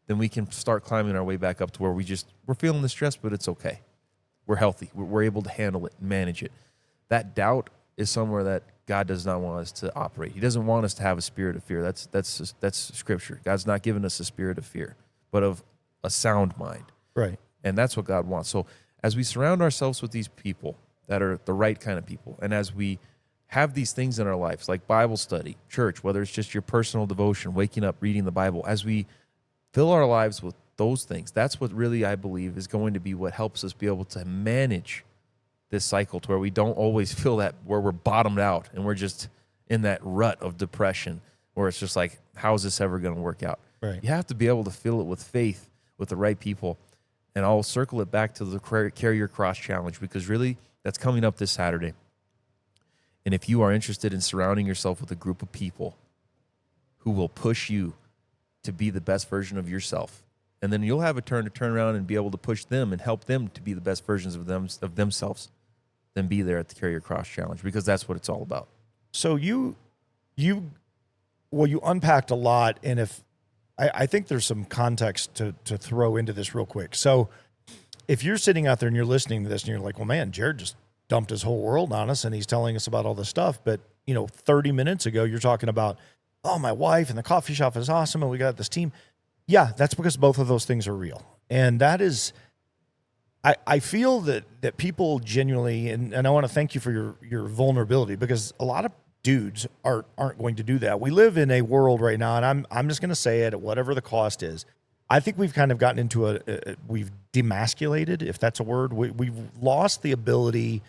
then we can start climbing our way back up to where we're feeling the stress, but it's okay. We're healthy. We're able to handle it, manage it. That doubt is somewhere that God does not want us to operate. He doesn't want us to have a spirit of fear. That's scripture. God's not given us a spirit of fear, but of a sound mind. Right. And that's what God wants. So as we surround ourselves with these people that are the right kind of people, and as we have these things in our lives, like Bible study, church, whether it's just your personal devotion, waking up, reading the Bible, as we fill our lives with those things, that's what really, I believe, is going to be what helps us be able to manage this cycle to where we don't always feel that where we're bottomed out and we're just in that rut of depression where it's just like, how is this ever going to work out? Right. You have to be able to fill it with faith, with the right people. And I'll circle it back to the Carry Your Cross Challenge, because really that's coming up this Saturday. And if you are interested in surrounding yourself with a group of people who will push you to be the best version of yourself, and then you'll have a turn to turn around and be able to push them and help them to be the best versions of themselves, then be there at the Carry Your Cross Challenge, because that's what it's all about. So you unpacked a lot, and if I think there's some context to throw into this real quick. So if you're sitting out there and you're listening to this and you're like, well, man, Jared just dumped his whole world on us and he's telling us about all this stuff. But, 30 minutes ago, you're talking about, oh, my wife and the coffee shop is awesome and we got this team. Yeah, that's because both of those things are real. And that is, I feel that people genuinely, and I want to thank you for your vulnerability, because a lot of dudes aren't going to do that. We live in a world right now, and I'm just going to say it at whatever the cost is. I think we've kind of gotten into we've demasculated, if that's a word. We've lost the ability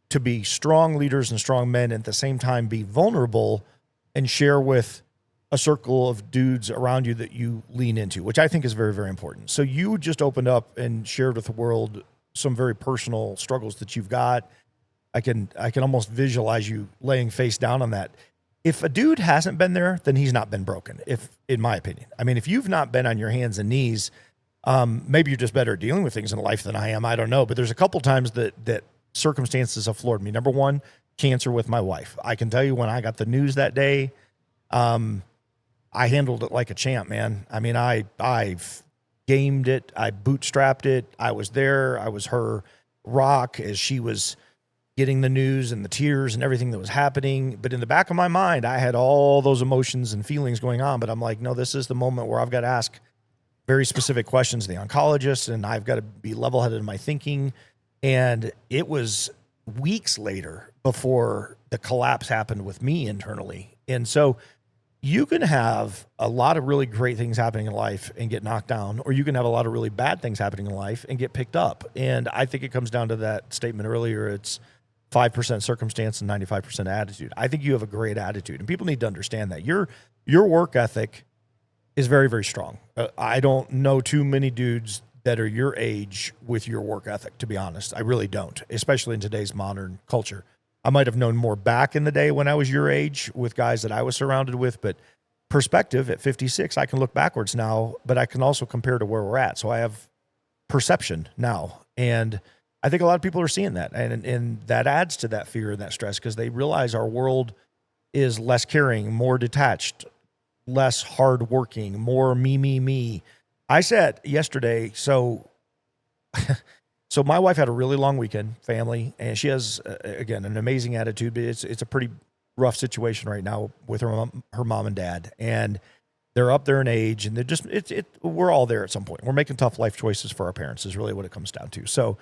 to be strong leaders and strong men, and at the same time be vulnerable and share with a circle of dudes around you that you lean into, which I think is very, very important. So you just opened up and shared with the world some very personal struggles that you've got. I can almost visualize you laying face down on that. If a dude hasn't been there, then he's not been broken, in my opinion. I mean, if you've not been on your hands and knees, maybe you're just better at dealing with things in life than I am. I don't know. But there's a couple times that circumstances have floored me. Number one, cancer with my wife. I can tell you when I got the news that day, I handled it like a champ, man. I mean, I gamed it. I bootstrapped it. I was there. I was her rock as she was getting the news and the tears and everything that was happening. But in the back of my mind, I had all those emotions and feelings going on. But I'm like, no, this is the moment where I've got to ask very specific questions to the oncologist, and I've got to be level-headed in my thinking. And it was weeks later before the collapse happened with me internally. And so you can have a lot of really great things happening in life and get knocked down, or you can have a lot of really bad things happening in life and get picked up. And I think it comes down to that statement earlier. It's 5% circumstance and 95% attitude. I think you have a great attitude, and people need to understand that your work ethic is very, very strong. I don't know too many dudes that are your age with your work ethic, to be honest. I really don't, especially in today's modern culture. I might have known more back in the day when I was your age with guys that I was surrounded with, but perspective at 56, I can look backwards now, but I can also compare to where we're at. So I have perception now. And I think a lot of people are seeing that. And that adds to that fear and that stress because they realize our world is less caring, more detached, less hardworking, more me. I said yesterday, so my wife had a really long weekend, family, and she has, again, an amazing attitude, but it's a pretty rough situation right now with her mom and dad. And they're up there in age, and they're just, we're all there at some point. We're making tough life choices for our parents is really what it comes down to. So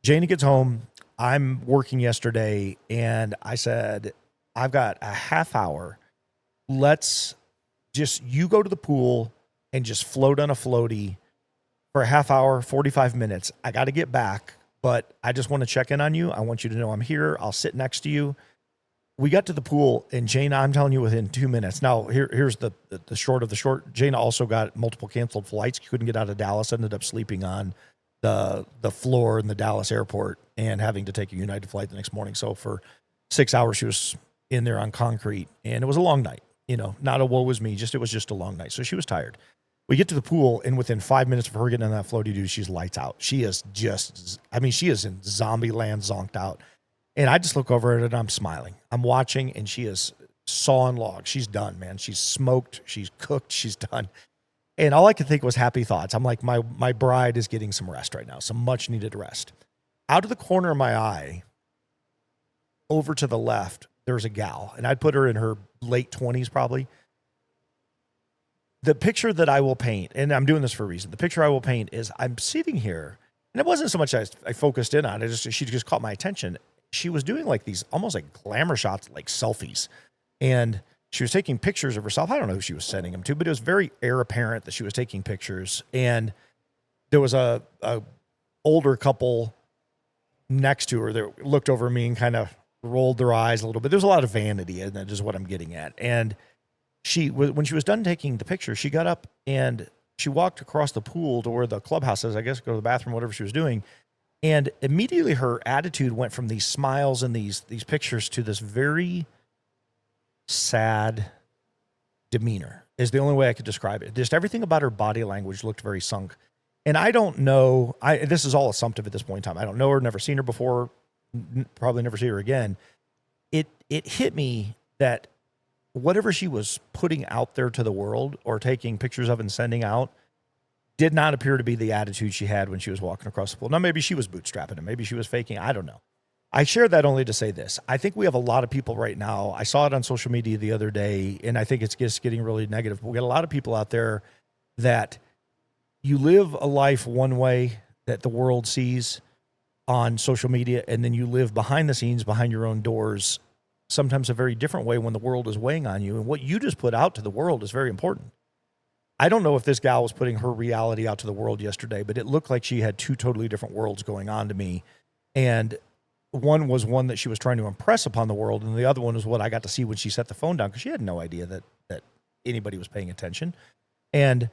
Janie gets home. I'm working yesterday, and I said, I've got a half hour. You go to the pool and just float on a floaty for a half hour, 45 minutes. I got to get back, but I just want to check in on you. I want you to know I'm here. I'll sit next to you. We got to the pool, and Jana, I'm telling you, within 2 minutes. Now, here's the short of the short. Jana also got multiple canceled flights. Couldn't get out of Dallas. Ended up sleeping on the floor in the Dallas airport and having to take a United flight the next morning. So for 6 hours, she was in there on concrete, and it was a long night. Not a woe was me. It was just a long night. So she was tired. We get to the pool, and within 5 minutes of her getting on that floaty, dude, she's lights out. She is she is in zombie land, zonked out. And I just look over at it, and I'm smiling. I'm watching, and she is sawing logs. She's done, man. She's smoked. She's cooked. She's done. And all I could think was happy thoughts. I'm like, my bride is getting some rest right now, some much-needed rest. Out of the corner of my eye, over to the left, there's a gal, and I'd put her in her late 20s probably. The picture that I will paint, and I'm doing this for a reason, the picture I will paint is I'm sitting here, and it wasn't so much I focused in on it, she just caught my attention. She was doing like these almost like glamour shots, like selfies, and she was taking pictures of herself. I don't know who she was sending them to, but it was very apparent that she was taking pictures, and there was a older couple next to her that looked over me and kind of rolled their eyes a little bit. There's a lot of vanity, and that is what I'm getting at. And when she was done taking the picture, she got up and she walked across the pool to where the clubhouse is, I guess, go to the bathroom, whatever she was doing. And immediately her attitude went from these smiles and these pictures to this very sad demeanor is the only way I could describe it. Just everything about her body language looked very sunk. And I don't know, this is all assumptive at this point in time. I don't know her, never seen her before, probably never see her again. It hit me that whatever she was putting out there to the world or taking pictures of and sending out did not appear to be the attitude she had when she was walking across the pool. Now, maybe she was bootstrapping it. Maybe she was faking. I don't know. I share that only to say this. I think we have a lot of people right now. I saw it on social media the other day, and I think it's just getting really negative. We got a lot of people out there that you live a life one way that the world sees on social media, and then you live behind the scenes, behind your own doors, sometimes a very different way when the world is weighing on you. And what you just put out to the world is very important. I don't know if this gal was putting her reality out to the world yesterday, but it looked like she had two totally different worlds going on to me. And one was one that she was trying to impress upon the world, and the other one was what I got to see when she set the phone down, because she had no idea that anybody was paying attention. And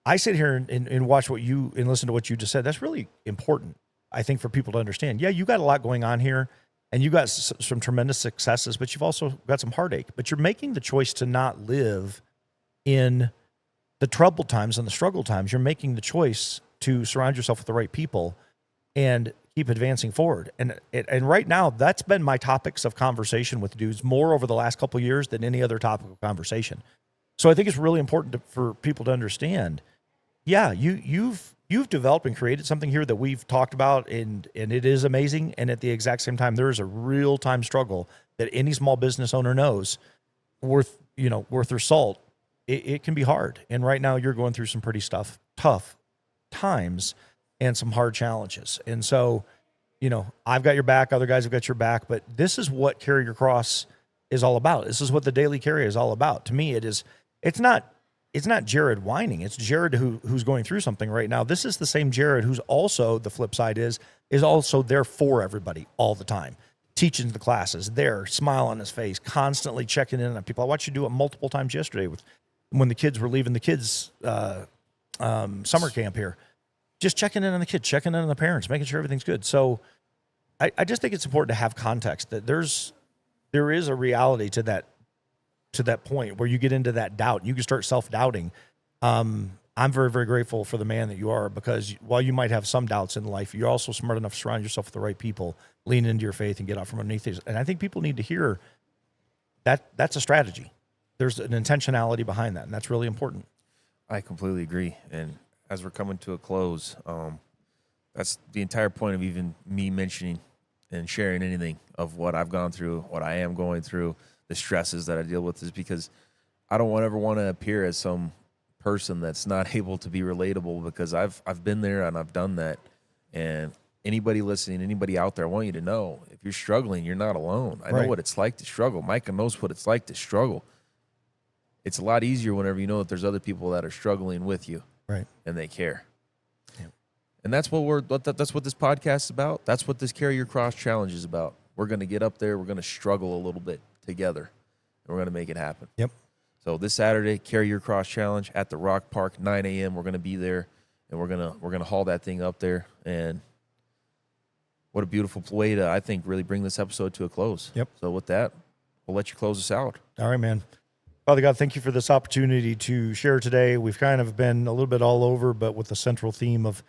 I sit here and watch what you and listen to what you just said. That's really important, I think, for people to understand. Yeah, you got a lot going on here, and you got some tremendous successes, but you've also got some heartache. But you're making the choice to not live in the troubled times and the struggle times. You're making the choice to surround yourself with the right people and keep advancing forward. And right now, that's been my topics of conversation with dudes more over the last couple of years than any other topic of conversation. So I think it's really important for people to understand. Yeah, you've developed and created something here that we've talked about, and it is amazing. And at the exact same time, there is a real time struggle that any small business owner knows worth their salt. It can be hard. And right now you're going through some pretty tough times and some hard challenges. And so, I've got your back, other guys have got your back, but this is what Carry Your Cross is all about. This is what the Daily Carry is all about. To me, it's not Jared whining. It's Jared who's going through something right now. This is the same Jared who's also, the flip side is also there for everybody all the time. Teaching the classes, there, smile on his face, constantly checking in on people. I watched you do it multiple times yesterday when the kids were leaving the kids' summer camp here. Just checking in on the kids, checking in on the parents, making sure everything's good. So I just think it's important to have context that there is a reality to that point where you get into that doubt. You can start self-doubting. I'm very, very grateful for the man that you are, because while you might have some doubts in life, you're also smart enough to surround yourself with the right people, lean into your faith, and get out from underneath these. And I think people need to hear that that's a strategy. There's an intentionality behind that, and that's really important. I completely agree. And as we're coming to a close, that's the entire point of even me mentioning and sharing anything of what I've gone through, what I am going through, the stresses that I deal with, is because I don't ever want to appear as some person that's not able to be relatable, because I've been there and I've done that. And anybody listening, anybody out there, I want you to know, if you're struggling, you're not alone. I know what it's like to struggle. Micah knows what it's like to struggle. It's a lot easier whenever you know that there's other people that are struggling with you, right? And they care. Yeah. And that's what that's what this podcast is about. That's what this Carry Your Cross Challenge is about. We're going to get up there. We're going to struggle a little bit together, and we're going to make it happen. Yep. So this Saturday, Carry Your Cross Challenge at the Rock Park, 9 a.m. We're going to be there, and we're gonna haul that thing up there. And what a beautiful way to, I think, really bring this episode to a close. Yep. So with that, we'll let you close us out. All right, man. Father God, thank you for this opportunity to share today. We've kind of been a little bit all over, but with the central theme of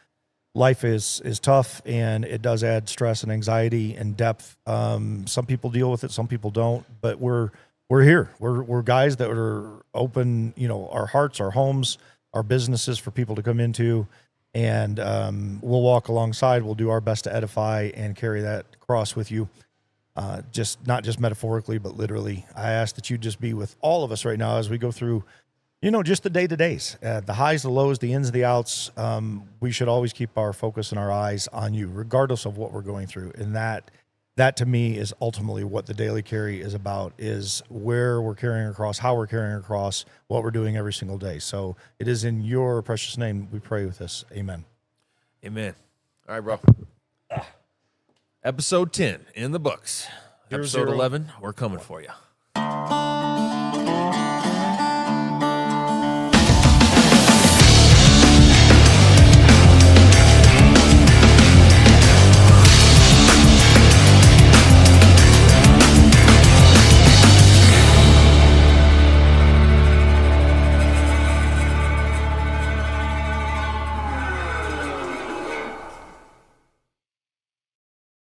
life is tough, and it does add stress and anxiety and depth. Some people deal with it, some people don't, but we're here. We're guys that are open, our hearts, our homes, our businesses for people to come into, and we'll walk alongside. We'll do our best to edify and carry that cross with you. Just not just metaphorically, but literally. I ask that you just be with all of us right now as we go through, just the day-to-days, the highs, the lows, the ins, the outs. We should always keep our focus and our eyes on you, regardless of what we're going through. And that to me is ultimately what the Daily Carry is about, is where we're carrying across, how we're carrying across, what we're doing every single day. So it is in your precious name we pray with this. Amen. Amen. All right, bro. Episode 10 in the books. Episode 11, we're coming for you.